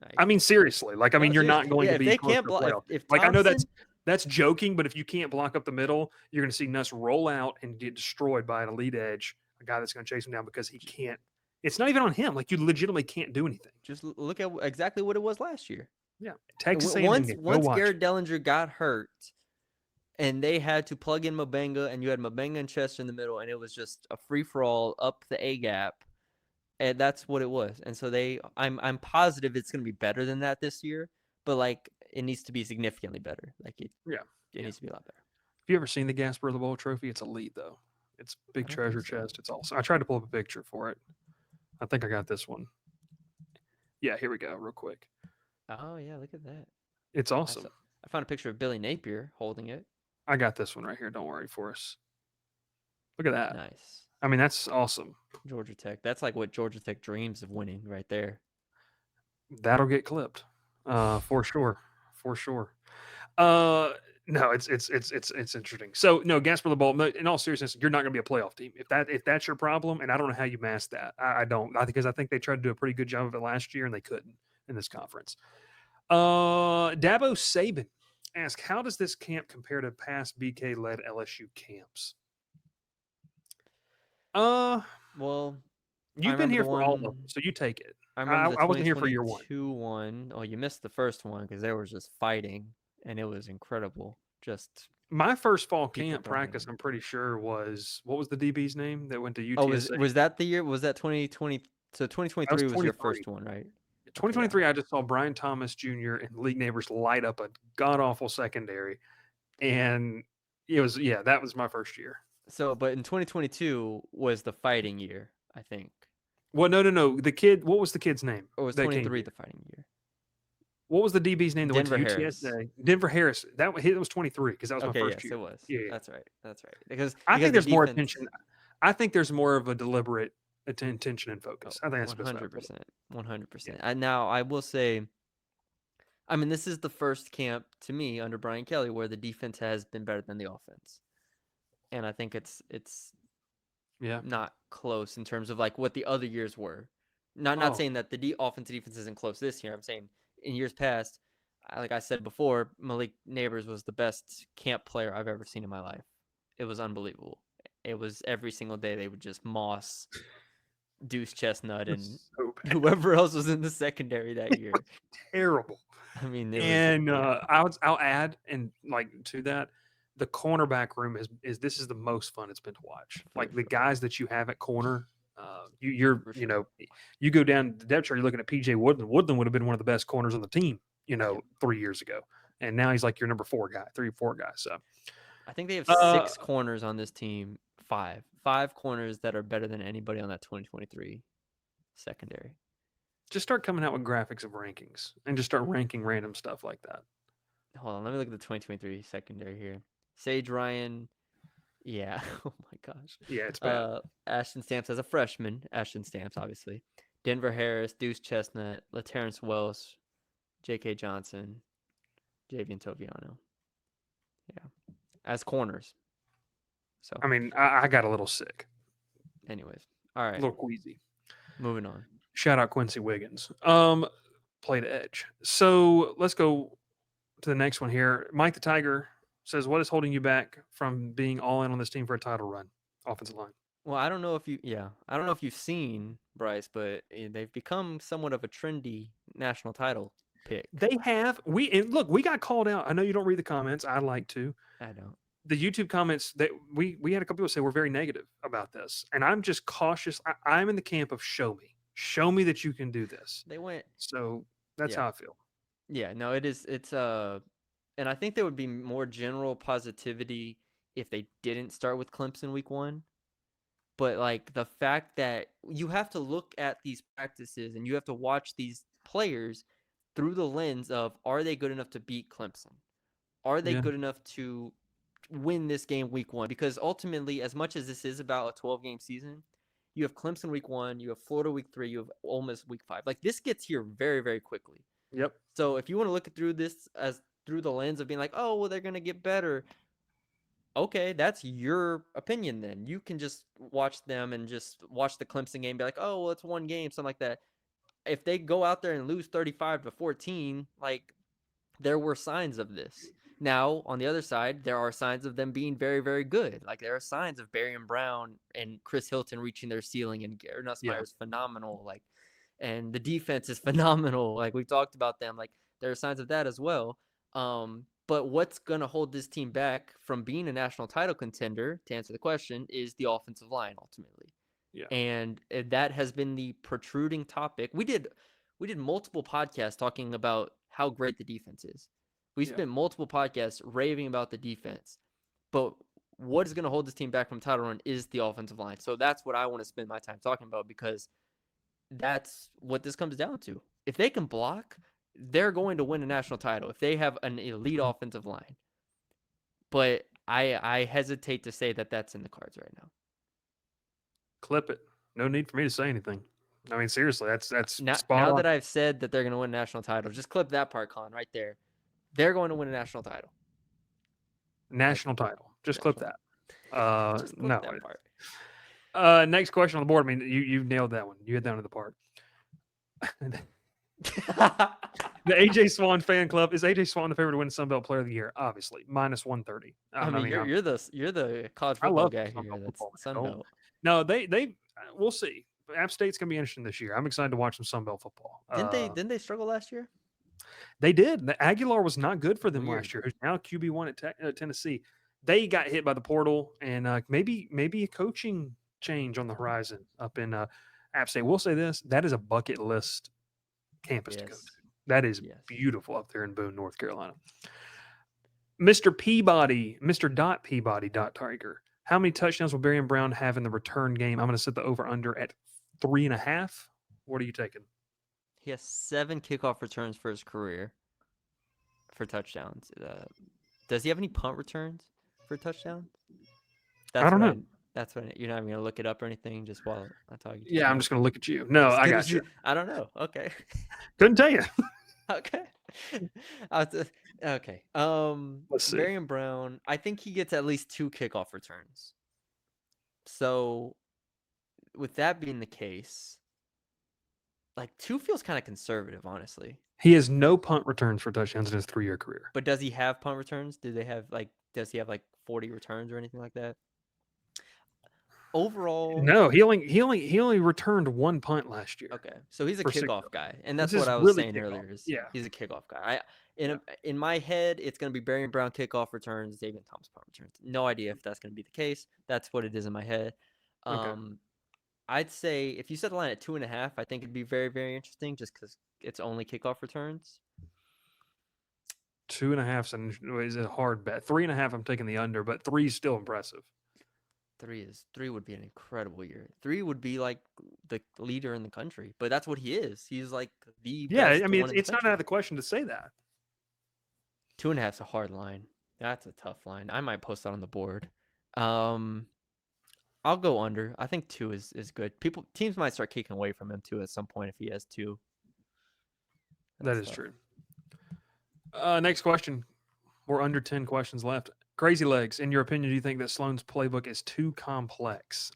I I mean, agree. seriously, like, I No, mean, you're seriously. not going Yeah, to if be they close can't to a block, playoff. if Like, I know Thompson, that's joking, but if you can't block up the middle, you're going to see Nuss roll out and get destroyed by an elite edge, a guy that's going to chase him down because he can't. It's not even on him. Like, you legitimately can't do anything. just look at exactly what it was last year. Yeah, Texas A&M Once game. Go watch Garrett it. Dellinger got hurt, and they had to plug in Mabenga, and you had Mabenga and Chester in the middle, and it was just a free for all up the A gap, and that's what it was. And so I'm positive it's going to be better than that this year, but like it needs to be significantly better. Like it Yeah, yeah. needs to be a lot better. Have you ever seen the Gasparilla Bowl trophy? It's elite though. It's I big don't think treasure so. chest. It's awesome. I tried to pull up a picture for it. I think I got this one. Yeah, here we go, real quick. Oh yeah, look at that. It's awesome. I found a picture of Billy Napier holding it. I got this one right here. Don't worry for us. Look at that. Nice. I mean, that's awesome. Georgia Tech. That's like what Georgia Tech dreams of winning right there. That'll get clipped, for sure, for sure. No, it's interesting. So no, Gasparilla Bowl. In all seriousness, you're not going to be a playoff team if that's your problem. And I don't know how you mask that. I don't. Because I think they tried to do a pretty good job of it last year and they couldn't in this conference. Dabo Saban asked, how does this camp compare to past BK led LSU camps? Well, You've been here for all of them, so you take it. I remember the I wasn't here for year one. 2022 one. Oh, you missed the first one because there was just fighting, and it was incredible. Just My first fall people camp practice, dying. I'm pretty sure was what was the DB's name that went to Oh, UTSA? was that the year? Was that 2020? So That was 2023 was your 23. first one, right? Okay, yeah. 2023, I just saw Brian Thomas Jr. and league neighbors light up a god awful secondary, and that was my first year. So, but in 2022 was the fighting year, I think. Well, no. The kid, what was the kid's name? Or was that came 23 here? the fighting year? What was the DB's name that Denver went to Harris. UTSA? Denver Harris. That was 23 because that was my Okay, first yes, year. it was. Yeah. That's right. That's right. Because I think the there's more defense. attention. I think there's more of a deliberate attention and Oh, focus. I think that's the best way to put 100%. it. 100%. And now I will say, I mean, this is the first camp to me under Brian Kelly where the defense has been better than the offense, and I think it's Yeah. not close in terms of like what the other years were. Not Oh. saying that the offense and defense isn't close this year. I'm saying in years past, like I said before, Malik Neighbors was the best camp player I've ever seen in my life. It was unbelievable. It was every single day they would just moss Deuce Chestnut and So bad. whoever else was in the secondary that year. Terrible. I mean, And I'll add and like to that. the cornerback room is this is the most fun it's been to watch. For Like the sure. guys that you have at corner, For you sure. know, you go down the depth chart, you're looking at PJ Woodland. Woodland would have been one of the best corners on the team, Yep. 3 years ago, and now he's like your number 4 guy, 3 or 4 guy. So, I think they have uh, 6 corners on this team. Five corners that are better than anybody on that 2023 secondary. just start coming out with graphics of rankings and just start ranking random stuff like that. Hold on, let me look at the 2023 secondary here. Sage Ryan, yeah. Oh my gosh. Yeah, it's bad. Ashton Stamps as a freshman. Ashton Stamps, obviously. Denver Harris, Deuce Chestnut, LaTerrence Wells, J.K. Johnson, Javian Toviano. Yeah, as corners. So, I mean, I got a little sick, anyways, all a right, little queasy. moving on. Shout out Quincy Wiggins. Played edge. So let's go to the next one here. Mike the Tiger says, "What is holding you back from being all in on this team for a title run? Offensive line." Well, I don't know if I don't know if you've seen Bryce, but they've become somewhat of a trendy national title pick. They have look. We got called out. I know you don't read the comments. I like to. I don't. The YouTube comments that we had a couple people say were very negative about this, and I'm just cautious. I'm in the camp of show me that you can do this. They went, So that's yeah, how I feel. yeah. No, it's and I think there would be more general positivity if they didn't start with Clemson week 1. But like the fact that you have to look at these practices and you have to watch these players through the lens of, are they good enough to beat Clemson? Are they Yeah. good enough to win this game week 1? Because ultimately, as much as this is about a 12-game season, you have Clemson week 1, you have Florida week 3, you have Ole Miss week 5. Like this gets here very, very quickly. Yep. So if you want to look through this as through the lens of being like, oh, well, they're going to get better. Okay, that's your opinion then. You can just watch them and just watch the Clemson game, be like, oh, well, it's one game, something like that. If they go out there and lose 35-14, like there were signs of this. Now, on the other side, there are signs of them being very, very good. Like there are signs of Barry and Brown and Chris Hilton reaching their ceiling, and Gary Nussmeier is phenomenal. Like, and the defense is phenomenal. Like we talked about them. Like there are signs of that as well. But what's going to hold this team back from being a national title contender, to answer the question, is the offensive line ultimately. Yeah. And that has been the protruding topic. We did multiple podcasts talking about how great the defense is. We spent multiple podcasts raving about the defense. But what is going to hold this team back from title run is the offensive line. So that's what I want to spend my time talking about, because that's what this comes down to. If they can block, they're going to win a national title if they have an elite offensive line. But I hesitate to say that that's in the cards right now. Clip it. No need for me to say anything. I mean, seriously, that's Now, spot now on. that I've said that they're going to win a national title, just clip that part, Colin, right there. They're going to win a national title. National title. Just clip that. Just clip no. that part. Next question on the board. I mean, you nailed that one. You hit down to the park. The AJ Swan fan club, is AJ Swan the favorite to win Sun Belt Player of the Year? Obviously, minus 130. I mean, you're the college I football love guy Sun here. Belt That's football, man. Sun Belt. No, they we'll see. App State's gonna be interesting this year. I'm excited to watch some Sun Belt football. Didn't they struggle last year? They did. The Aguilar was not good for them Weird. last year. Who's now QB1 at Tennessee. They got hit by the portal, and maybe a coaching change on the horizon up in App State. We'll say this: that is a bucket list campus to go to. That is beautiful up there in Boone, North Carolina. Mr. Peabody, Mr. Dot Peabody Dot Tiger. How many touchdowns will Barry and Brown have in the return game? I'm going to set the over under at 3.5. What are you taking? He has 7 kickoff returns for his career for touchdowns. Does he have any punt returns for touchdowns? I don't know. That's what you're not even going to look it up or anything just while I talk. Yeah, I'm just going to look at you. No, I got you. I don't know. Okay. Couldn't tell you. Okay. Okay. Let's see. Barry and Brown, I think he gets at least 2 kickoff returns. So with that being the case, like 2 feels kind of conservative, honestly. He has no punt returns for touchdowns in his 3-year career. But does he have punt returns? Does he have like 40 returns or anything like that? Overall, No, he only returned one punt last year okay, so he's a for 6 kickoff yards. guy, and This that's what is I was really saying kickoff. earlier. Is Yeah, he's a kickoff guy. yeah. In my head, it's going to be Barry Brown kickoff returns, David Thomas punt returns. No idea if that's going to be the case. That's what it is in my head. Okay. I'd say if you set the line at 2.5, I think it'd be very, very interesting just because it's only kickoff returns. 2.5 is a hard bet. 3.5, I'm taking the under, but 3 is still impressive. Three would be an incredible year. Three would be like the leader in the country, but that's what he is. He's like the Yeah, I best mean one in the it's not out country. of the question to say that. 2.5's a hard line. That's a tough line. I might post that on the board. Um, I'll go under. I think 2 is good. Teams might start kicking away from him too at some point if he has 2. That That's is tough. true. Next question. We're under 10 questions left. Crazy Legs, in your opinion, do you think that Sloan's playbook is too complex?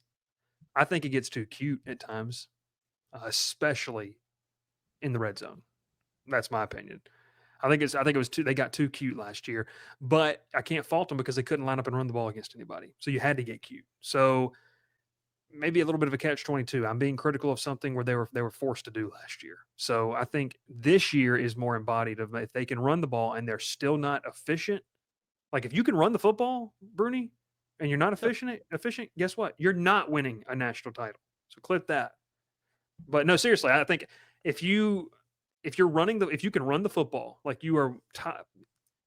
I think it gets too cute at times, especially in the red zone. That's my opinion. I think it was too. They got too cute last year, but I can't fault them because they couldn't line up and run the ball against anybody. So you had to get cute. So maybe a little bit of a catch-22. I'm being critical of something where they were forced to do last year. So I think this year is more embodied of if they can run the ball and they're still not efficient. Like if you can run the football, Bruni, and you're not Yeah. efficient, guess what? You're not winning a national title. So clip that. But no, seriously, I think if you if you can run the football, like you are top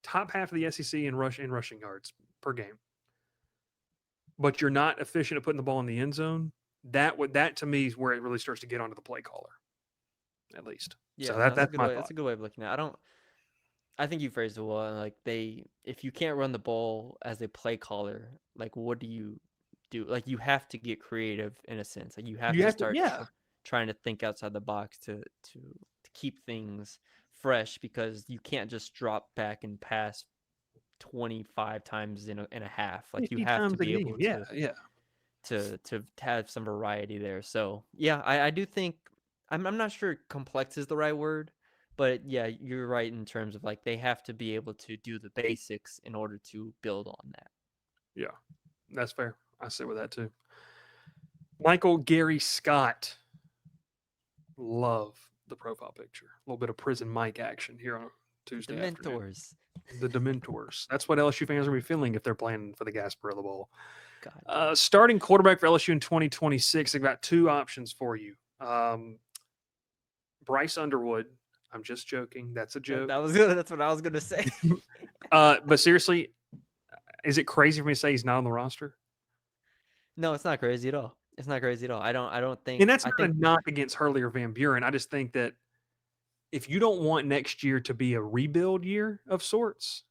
half of the SEC in rushing yards per game, but you're not efficient at putting the ball in the end zone, that to me is where it really starts to get onto the play caller, at least. So Yeah, no, that's a that's good my way. thought. That's a good way of looking at it. I think you phrased it well. Like if you can't run the ball as a play caller, like what do you do? Like you have to get creative in a sense. Like you have You to have to, start yeah. trying to think outside the box to keep things fresh because you can't just drop back and pass 25 times in a half. Like you 50 have to times a be game. able Yeah, yeah. to have some variety there. So yeah, I do think I'm not sure complex is the right word, but yeah, you're right in terms of like they have to be able to do the basics in order to build on that. Yeah. That's fair. I sit with that too. Michael Gary Scott. Love the profile picture. A little bit of prison Mike action here on The Tuesday afternoon. mentors. The Dementors. That's what LSU fans are going to be feeling if they're playing for the Gasparilla Bowl. God. Starting quarterback for LSU in 2026, they've got 2 options for you. Bryce Underwood. I'm just joking. That's a joke. That's what I was gonna say. But seriously, is it crazy for me to say he's not on the roster? No, it's not crazy at all. It's not crazy at all. I don't think And that's I not think a knock against Hurley or Van Buren. I just think that if you don't want next year to be a rebuild year of sorts,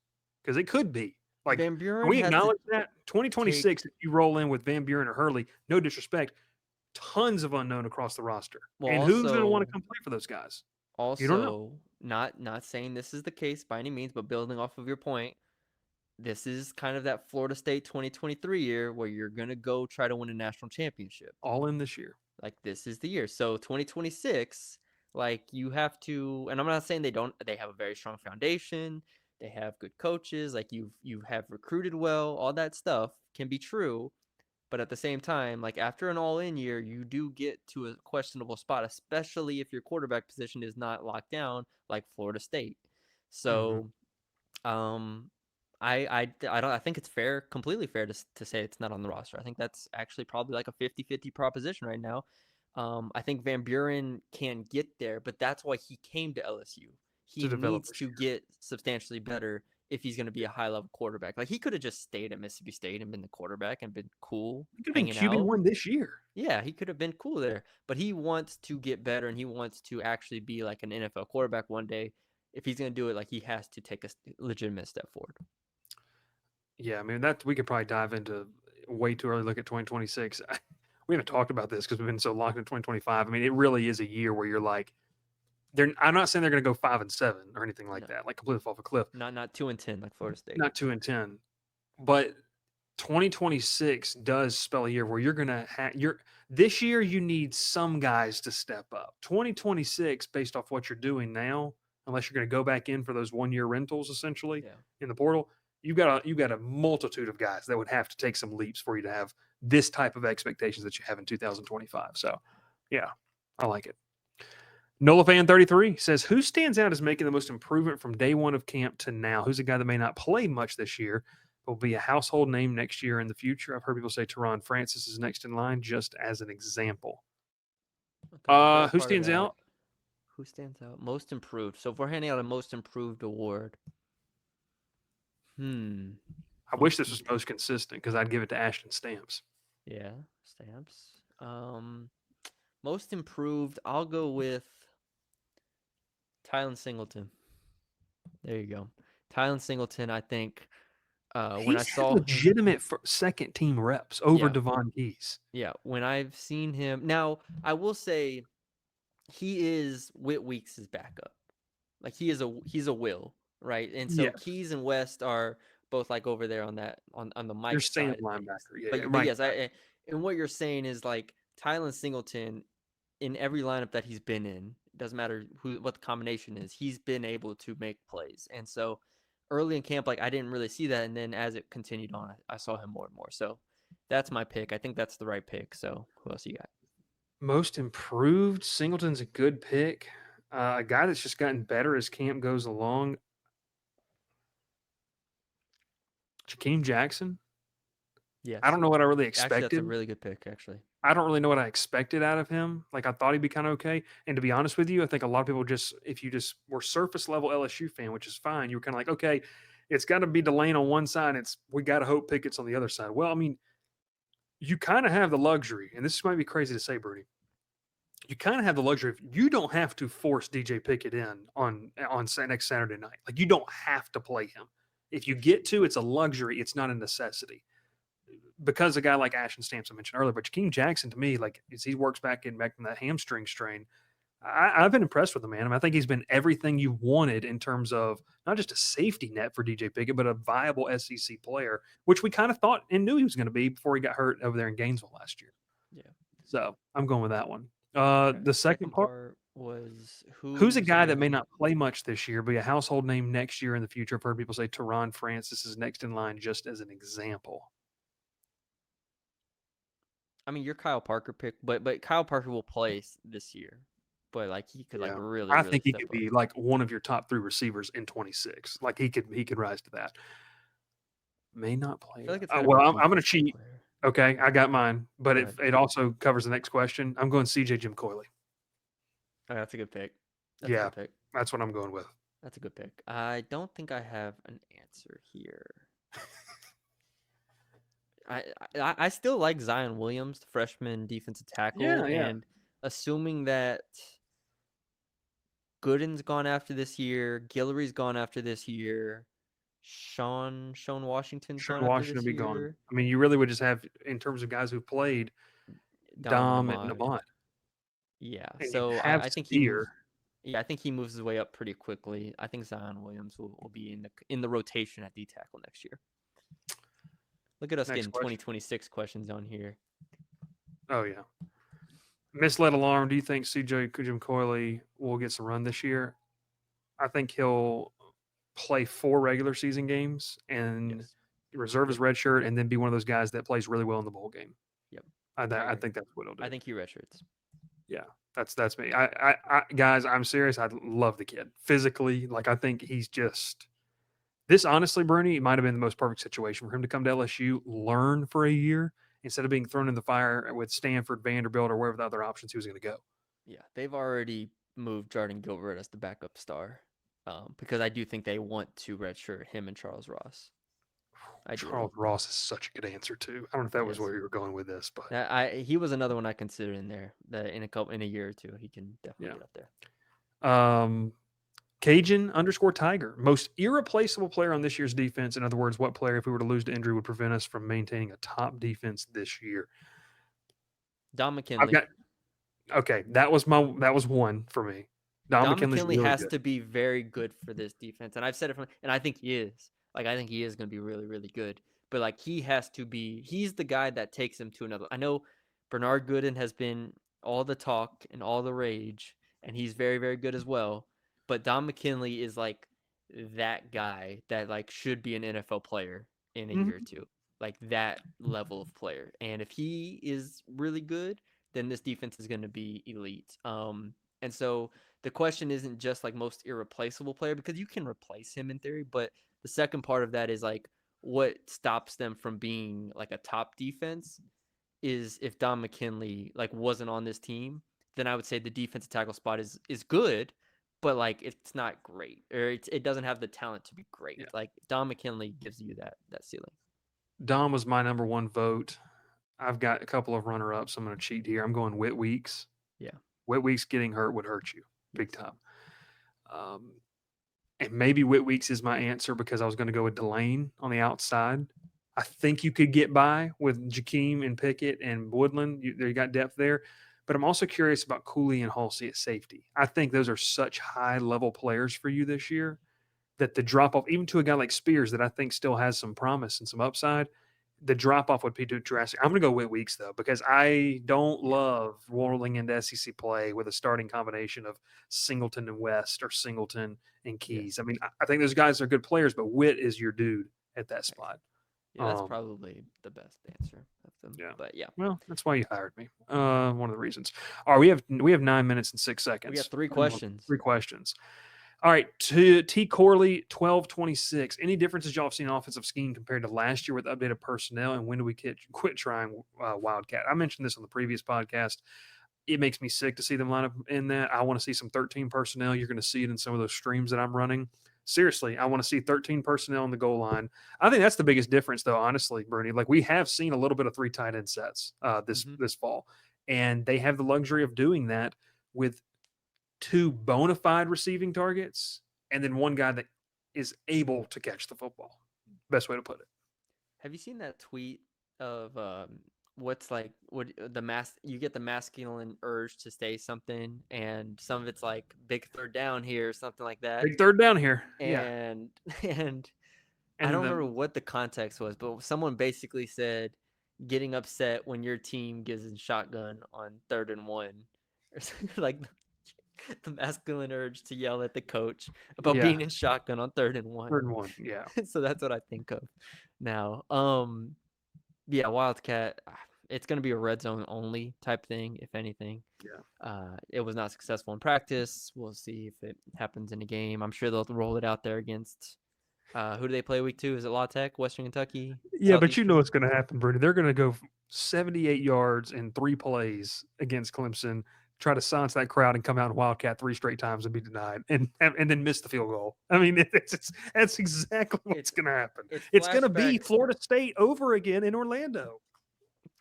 because it could be. Like, Van can Buren we has to acknowledge that? take 2026, if you roll in with Van Buren or Hurley, no disrespect, tons of unknown across the roster. well And who's going to want to also come play for those guys? You don't know. also not saying this is the case by any means, but building off of your point, this is kind of that Florida State 2023 year where you're going to go try to win a national championship. All in this year. Like this is the year. So 2026, like you have to, and I'm not saying they have a very strong foundation, they have good coaches, like you have recruited well, all that stuff can be true, but at the same time, like after an all-in year, you do get to a questionable spot, especially if your quarterback position is not locked down like Florida State. Mm-hmm. So, um, I think it's fair, completely fair to say it's not on the roster. I think that's actually probably like a 50-50 proposition right now. I think Van Buren can get there, but that's why he came to LSU. He To develop needs this to year. get substantially better if he's going to be a high level quarterback. Like he could have just stayed at Mississippi State and been the quarterback and been cool He could have been hanging out. QB1 this year. Yeah, he could have been cool there, but he wants to get better and he wants to actually be like an NFL quarterback one day. If he's going to do it, like he has to take a legitimate step forward. Yeah, I mean, that we could probably dive into way too early look at 2026. We haven't talked about this because we've been so locked in 2025. I mean, it really is a year where you're like, I'm not saying they're going to go 5-7 or anything like No, that, like completely fall off a cliff. not 2-10 like Florida State. Not 2-10, but 2026 does spell a year where you're going to have this year. You need some guys to step up. 2026, based off what you're doing now, unless you're going to go back in for those 1-year rentals, essentially Yeah. in the portal, you've got a multitude of guys that would have to take some leaps for you to have this type of expectations that you have in 2025. So, yeah, I like it. NolaFan33 says, who stands out as making the most improvement from day one of camp to now? Who's a guy that may not play much this year, but will be a household name next year in the future? I've heard people say Teron Francis is next in line, just as an example. Okay, the first Who part of stands that. out? Who stands out? Most improved. So if we're handing out a most improved award, I wish most this was most consistent because I'd give it to Ashton Stamps. yeah, Stamps. Most improved. I'll go with Tylen Singleton. There you go. Tylen Singleton. I think when I He's had saw him, legitimate second team reps over yeah, Devon Keys. yeah. When I've seen him, now I will say he is Whit Weeks' backup. Like he's a will, right? And so Yeah, Keys and West are both like over there on that on the you're Mike saying side of things. linebacker. Yeah, But Mike. yes, and what you're saying is like Tylen Singleton in every lineup that he's been in, doesn't matter what the combination is, he's been able to make plays. And so early in camp, like I didn't really see that, and then as it continued on, I saw him more and more. So that's my pick. I think that's the right pick. So who else you got? Most improved. Singleton's a good pick. A guy that's just gotten better as camp goes along. Jakeem Jackson. I Yes, don't know what I really actually, that's a expected. really good pick. Actually, I don't really know what I expected out of him. Like I thought he'd be kind of okay. And to be honest with you, I think a lot of people just, if you just were surface level LSU fan, which is fine, you were kind of like, okay, it's got to be Delane on one side. We got to hope Pickett's on the other side. Well, I mean, you kind of have the luxury, and this might be crazy to say, Bruni. You kind of have the luxury of you don't have to force DJ Pickett in on next Saturday night. Like you don't have to play him. If you get to, it's a luxury. It's not a necessity because a guy like Ashton Stamps I mentioned earlier, but Jakeem Jackson to me, like as he works back from that hamstring strain, I've been impressed with the man. I mean, I think he's been everything you wanted in terms of not just a safety net for DJ Pickett, but a viable SEC player, which we kind of thought and knew he was going to be before he got hurt over there in Gainesville last year. yeah. So I'm going with that one. Okay. The second Second part, part was who's a who's guy that may going. not play much this year, be a household name next year in the future? I've heard people say Teron Francis is next in line, just as an example. I mean, your Kyle Parker pick, but Kyle Parker will play this year, but like he could like Yeah. really I really think he step could up. be like one of your top 3 receivers in 26. Like he could rise to that. May not I play. feel like it's got to be Well, a I'm going to defensive cheat. player. Okay, I got mine, but Go it ahead. it also covers the next question. I'm going CJ Jim Coyley. Oh, that's a good pick. That's a Yeah, good pick. that's what I'm going with. That's a good pick. I don't think I have an answer here. I still like Zion Williams, the freshman defensive tackle, Yeah, yeah. and assuming that Gooden's gone after this year, Guillory's gone after this year, Sean Washington's Sean gone after Washington this will be gone. year, I mean, you really would just have, in terms of guys who played, Dom and Dom and Ahmad. Ahmad, Yeah, and you so have I think he moves. Spear. Yeah, I think he moves his way up pretty quickly. I think Zion Williams will be in the rotation at D tackle next year. Look at us Next getting question. 2026 questions on here. Oh yeah. Misled alarm. Do you think CJ Jim Coyley will get some run this year? I think he'll play 4 regular season games and Yes. reserve his Yep. red shirt, and then be one of those guys that plays really well in the bowl game. Yep. I I agree. think that's what he'll do. I think he redshirts. Yeah, that's me. Guys, I'm serious. I love the kid physically. Like I think he's just this. Honestly, Bruni, might have been the most perfect situation for him to come to LSU, learn for a year instead of being thrown in the fire with Stanford, Vanderbilt, or wherever the other options he was going to go. Yeah, they've already moved Jordan Gilbert as the backup star, because I do think they want to redshirt him and Charles Ross. Ideally, Charles Ross is such a good answer too. I don't know if that he was is. where you were going with this, but He was another one I considered in there. That in a year or two he can definitely yeah. get up there. Cajun _ Tiger, most irreplaceable player on this year's defense. In other words, what player, if we were to lose to injury, would prevent us from maintaining a top defense this year? Don I've McKinley. got okay. That was one for me. Don Don McKinley's McKinley really has good. to be very good for this defense, and I've said it from, and I think he is. Like I think he is going to be really, really good. But like he has to be. He's the guy that takes him to another. I know Bernard Gooden has been all the talk and all the rage, and he's very, very good as well. But Don McKinley is like that guy that like should be an NFL player in a year or Mhm. two, like that level of player. And if he is really good, then this defense is going to be elite. And so the question isn't just like most irreplaceable player, because you can replace him in theory, but the second part of that is like what stops them from being like a top defense is if Don McKinley like wasn't on this team, then I would say the defensive tackle spot is good, but like it's not great, or it doesn't have the talent to be great. Yeah. Like Don McKinley gives you that ceiling. Dom was my number one vote. I've got a couple of runner ups. I'm going to cheat here. I'm going Whit Weeks. Yeah. Whit Weeks getting hurt would hurt you big Yes. time. Um, and maybe Whit Weeks is my answer because I was going to go with Delane on the outside. I think you could get by with Jakeem and Pickett and Woodland. You got depth there. But I'm also curious about Cooley and Halsey at safety. I think those are such high level players for you this year that the drop off, even to a guy like Spears, that I think still has some promise and some upside, the drop off would be too drastic. I'm going to go Whit Weeks though, because I don't love rolling into SEC play with a starting combination of Singleton and West or Singleton and Yeah. Keys. I mean, I think those guys are good players, but Witt is your dude at that spot. Yeah, that's probably the best answer of them. Yeah. But yeah. Well, that's why you hired me. One of the reasons. All right, we have 9 minutes and 6 seconds. We got 3 questions. 3 questions. All right, to T. Corley, 1226. Any differences y'all have seen in offensive scheme compared to last year with updated personnel, and when do we quit trying Wildcat? I mentioned this on the previous podcast. It makes me sick to see them line up in that. I want to see some 13 personnel. You're going to see it in some of those streams that I'm running. Seriously, I want to see 13 personnel on the goal line. I think that's the biggest difference, though, honestly, Bruni. Like, we have seen a little bit of 3 tight end sets this fall, and they have the luxury of doing that with 2 bona fide receiving targets and then 1 guy that is able to catch the football. Best way to put it. Have you seen that tweet of what's like what you get the masculine urge to say something, and some of it's like big third down here or something like that, Big third down here. and and I And don't then remember what the context was, but someone basically said getting upset when your team gives a shotgun on 3rd and 1, or something like the masculine urge to yell at the coach about being in shotgun on 3rd and 1. 3rd and 1. Yeah. So that's what I think of now. Yeah, Wildcat, it's going to be a red zone only type thing, if anything. Yeah. It was not successful in practice. We'll see if it happens in a game. I'm sure they'll roll it out there against who do they play week 2? Is it La Tech, Western Kentucky? Yeah, but you know what's going to happen, Bruni. They're going to go 78 yards in 3 plays against Clemson, try to silence that crowd, and come out in Wildcat 3 straight times and be denied, and then miss the field goal. I mean, that's exactly what's going to happen. It's going to be Florida State over again in Orlando.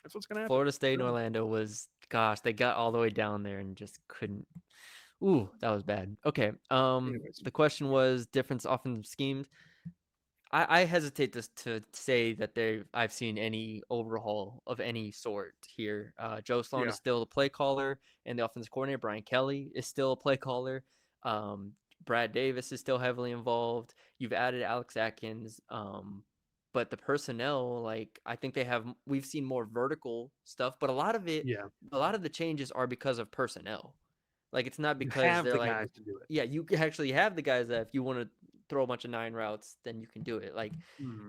That's what's going to happen. Florida State and Orlando was, gosh, they got all the way down there and just couldn't. Ooh, that was bad. Okay. The question was different offensive schemes. I hesitate to say that I've seen any overhaul of any sort here. Joe Sloan is still the play caller, and the offensive coordinator, Brian Kelly, is still a play caller. Brad Davis is still heavily involved. You've added Alex Atkins. But the personnel, like, I think we've seen more vertical stuff, but a lot of the changes are because of personnel. Like, it's not because they're like, guys to do it. Yeah, you actually have the guys that if you want to throw a bunch of 9 routes, then you can do it. Like,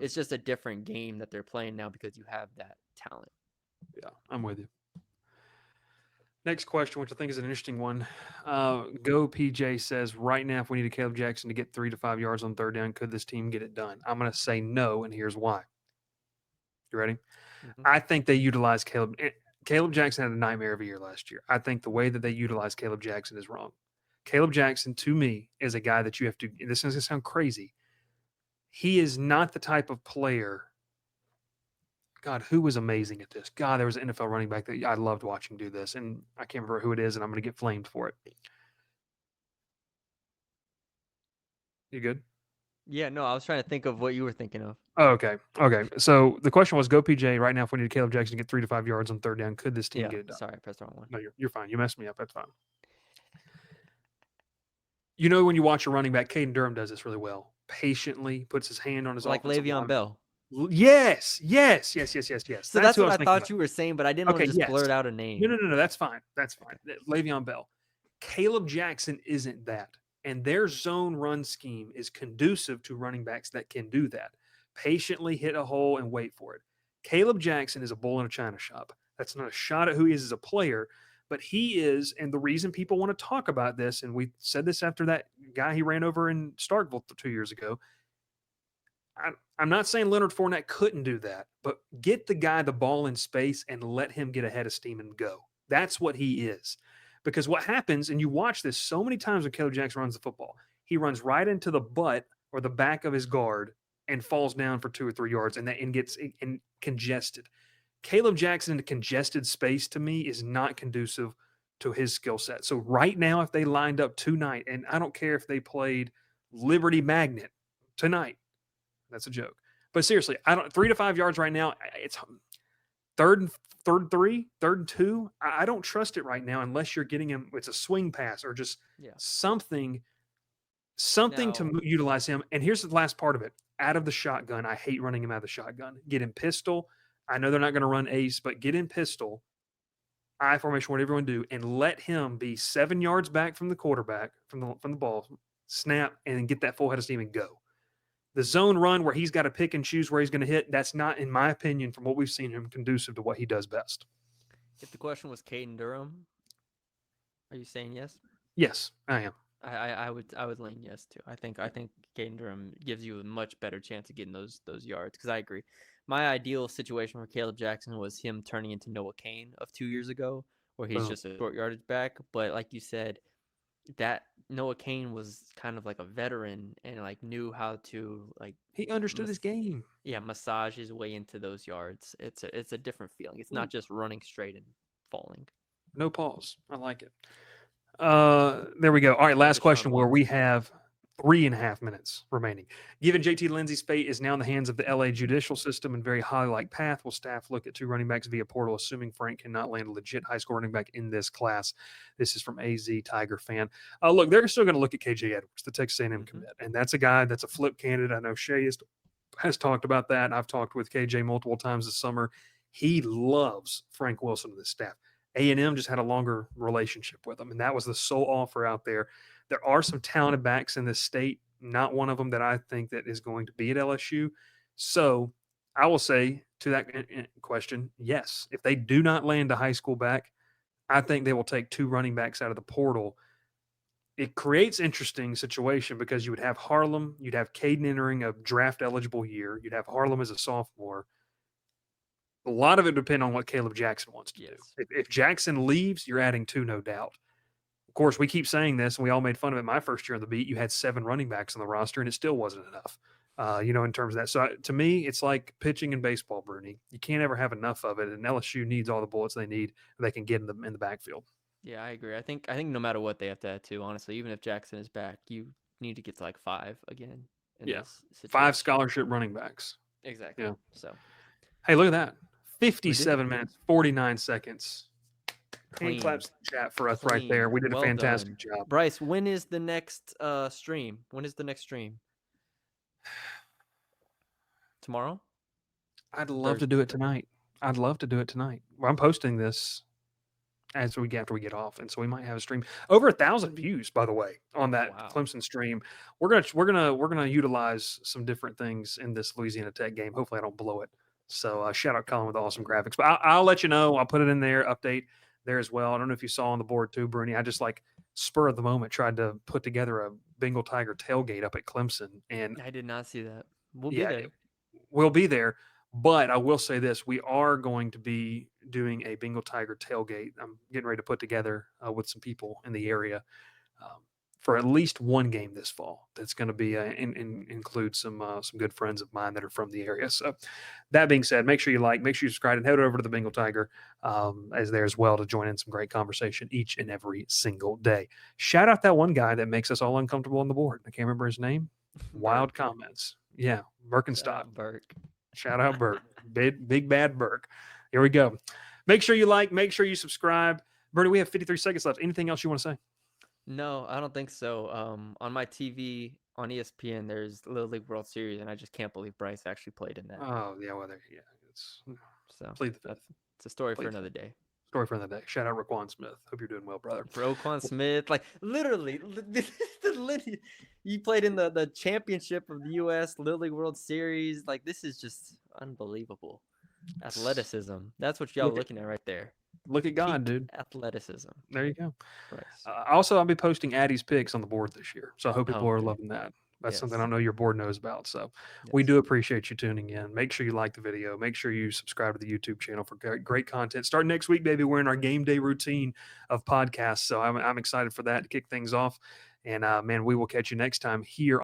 it's just a different game that they're playing now because you have that talent. Yeah, I'm with you. Next question, which I think is an interesting one. Go PJ says, right now, if we needed Caleb Jackson to get 3 to 5 yards on 3rd down, could this team get it done? I'm going to say no, and here's why. You ready? I think they utilize Caleb. Caleb Jackson had a nightmare of a year last year. I think the way that they utilize Caleb Jackson is wrong. Caleb Jackson, to me, is a guy that you have to – this is going to sound crazy. He is not the type of player – God, who was amazing at this? God, there was an NFL running back that I loved watching do this, and I can't remember who it is, and I'm going to get flamed for it. You good? Yeah, no, I was trying to think of what you were thinking of. Oh, okay. So the question was, go PJ, right now, if we need Caleb Jackson to get 3 to 5 yards on 3rd down, could this team get it done? Sorry, I pressed the wrong one. No, you're fine. You messed me up. That's fine. You know, when you watch a running back, Caden Durham does this really well. Patiently puts his hand on his like Le'Veon Bell. Yes. So that's what I thought you were saying, but I didn't want to just blurt out a name. No. That's fine. Le'Veon Bell. Caleb Jackson isn't that. And their zone run scheme is conducive to running backs that can do that. Patiently hit a hole and wait for it. Caleb Jackson is a bull in a china shop. That's not a shot at who he is as a player, but he is, and the reason people want to talk about this, and we said this after that guy he ran over in Starkville 2 years ago. I'm not saying Leonard Fournette couldn't do that, but get the guy the ball in space and let him get ahead of steam and go. That's what he is. Because what happens, and you watch this so many times when Caleb Jackson runs the football, he runs right into the butt or the back of his guard and falls down for 2 or 3 yards and gets congested. Caleb Jackson in a congested space to me is not conducive to his skill set. So right now, if they lined up tonight, and I don't care if they played Liberty Magnet tonight, that's a joke. But seriously, I don't 3 to 5 yards right now. It's third and third and 2. I don't trust it right now unless you're getting him. It's a swing pass or just something to utilize him. And here's the last part of it: out of the shotgun. I hate running him out of the shotgun. Get in pistol. I know they're not going to run ace, but get in pistol, I formation, whatever you want to do, and let him be 7 yards back from the quarterback from the ball, snap, and get that full head of steam and go. The zone run where he's got to pick and choose where he's going to hit, that's not, in my opinion, from what we've seen him, conducive to what he does best. If the question was Caden Durham, are you saying yes? Yes, I am. I would lean yes too. I think Caden Durham gives you a much better chance of getting those yards because I agree. My ideal situation for Caleb Jackson was him turning into Noah Cain of 2 years ago, where he's just a short yardage back. But like you said, that Noah Cain was kind of like a veteran and like knew how to he understood his game. Yeah, massage his way into those yards. It's a different feeling. It's not just running straight and falling. No pause. I like it. There we go. All right, last question where we have 3.5 minutes remaining. Given JT Lindsey's fate is now in the hands of the LA judicial system and very highlight path, will staff look at 2 running backs via portal, assuming Frank cannot land a legit high school running back in this class? This is from AZ Tiger fan. Look, they're still going to look at KJ Edwards, the Texas A&M commit, and that's a guy that's a flip candidate. I know Shea has talked about that. I've talked with KJ multiple times this summer. He loves Frank Wilson and the staff. A&M just had a longer relationship with him, and that was the sole offer out there. There are some talented backs in this state, not one of them that I think that is going to be at LSU. So I will say to that question, yes. If they do not land a high school back, I think they will take 2 running backs out of the portal. It creates interesting situation because you would have Harlem, you'd have Caden entering a draft eligible year, you'd have Harlem as a sophomore. A lot of it depends on what Caleb Jackson wants to do. If Jackson leaves, you're adding 2, no doubt. Of course, we keep saying this, and we all made fun of it my first year on the beat. You had 7 running backs on the roster, and it still wasn't enough, in terms of that. So to me, it's like pitching in baseball, Bruni. You can't ever have enough of it, and LSU needs all the bullets they need they can get in the backfield. Yeah, I agree. I think no matter what they have to add to, honestly, even if Jackson is back, you need to get to like 5 again. This 5 scholarship running backs. Exactly. Yeah. So, hey, look at that. 57 minutes, 49 seconds. Clean. Claps in the chat for us right there. We did a fantastic job. Bryce, when is the next stream? When is the next stream? Tomorrow? I'd love to do it tonight. Well, I'm posting this after we get off, and so we might have a stream. Over 1,000 views, by the way, on that Clemson stream. We're gonna utilize some different things in this Louisiana Tech game. Hopefully, I don't blow it. So shout out Colin with awesome graphics. But I'll let you know. I'll put it in there, update there as well. I don't know if you saw on the board too, Bruni. I just spur of the moment tried to put together a Bengal Tiger tailgate up at Clemson. And I did not see that. We'll be there. We'll be there. But I will say this. We are going to be doing a Bengal Tiger tailgate. I'm getting ready to put together with some people in the area for at least one game this fall. That's going to be include some good friends of mine that are from the area. So that being said, make sure you subscribe, and head over to the Bengal Tiger as there as well to join in some great conversation each and every single day. Shout out that one guy that makes us all uncomfortable on the board. I can't remember his name. Wild comments. Yeah, Birkenstock. Shout out Burke. Big bad Burke. Here we go. Make sure you make sure you subscribe. Bernie, we have 53 seconds left. Anything else you want to say? No, I don't think so. On my TV on ESPN, there's Little League World Series, and I just can't believe Bryce actually played in that. Oh, yeah, well, it's a story for another day. Story for the day. Shout out Raquan Smith. Hope you're doing well, brother. Roquan Smith, like literally, he played in the championship of the U.S. Little League World Series. Like this is just unbelievable. Athleticism. That's what y'all Look at, looking at right there. look at God, Peak dude. athleticism. There you go. Bryce. Also, I'll be posting Addie's picks on the board this year, so I hope people are Okay. loving that. That's something Yes. I know your board knows about. So we Yes. do appreciate you tuning in. Make sure you like the video. Make sure you subscribe to the YouTube channel for great content. Starting next week, baby, we're in our game day routine of podcasts. So I'm excited for that to kick things off. And man, we will catch you next time here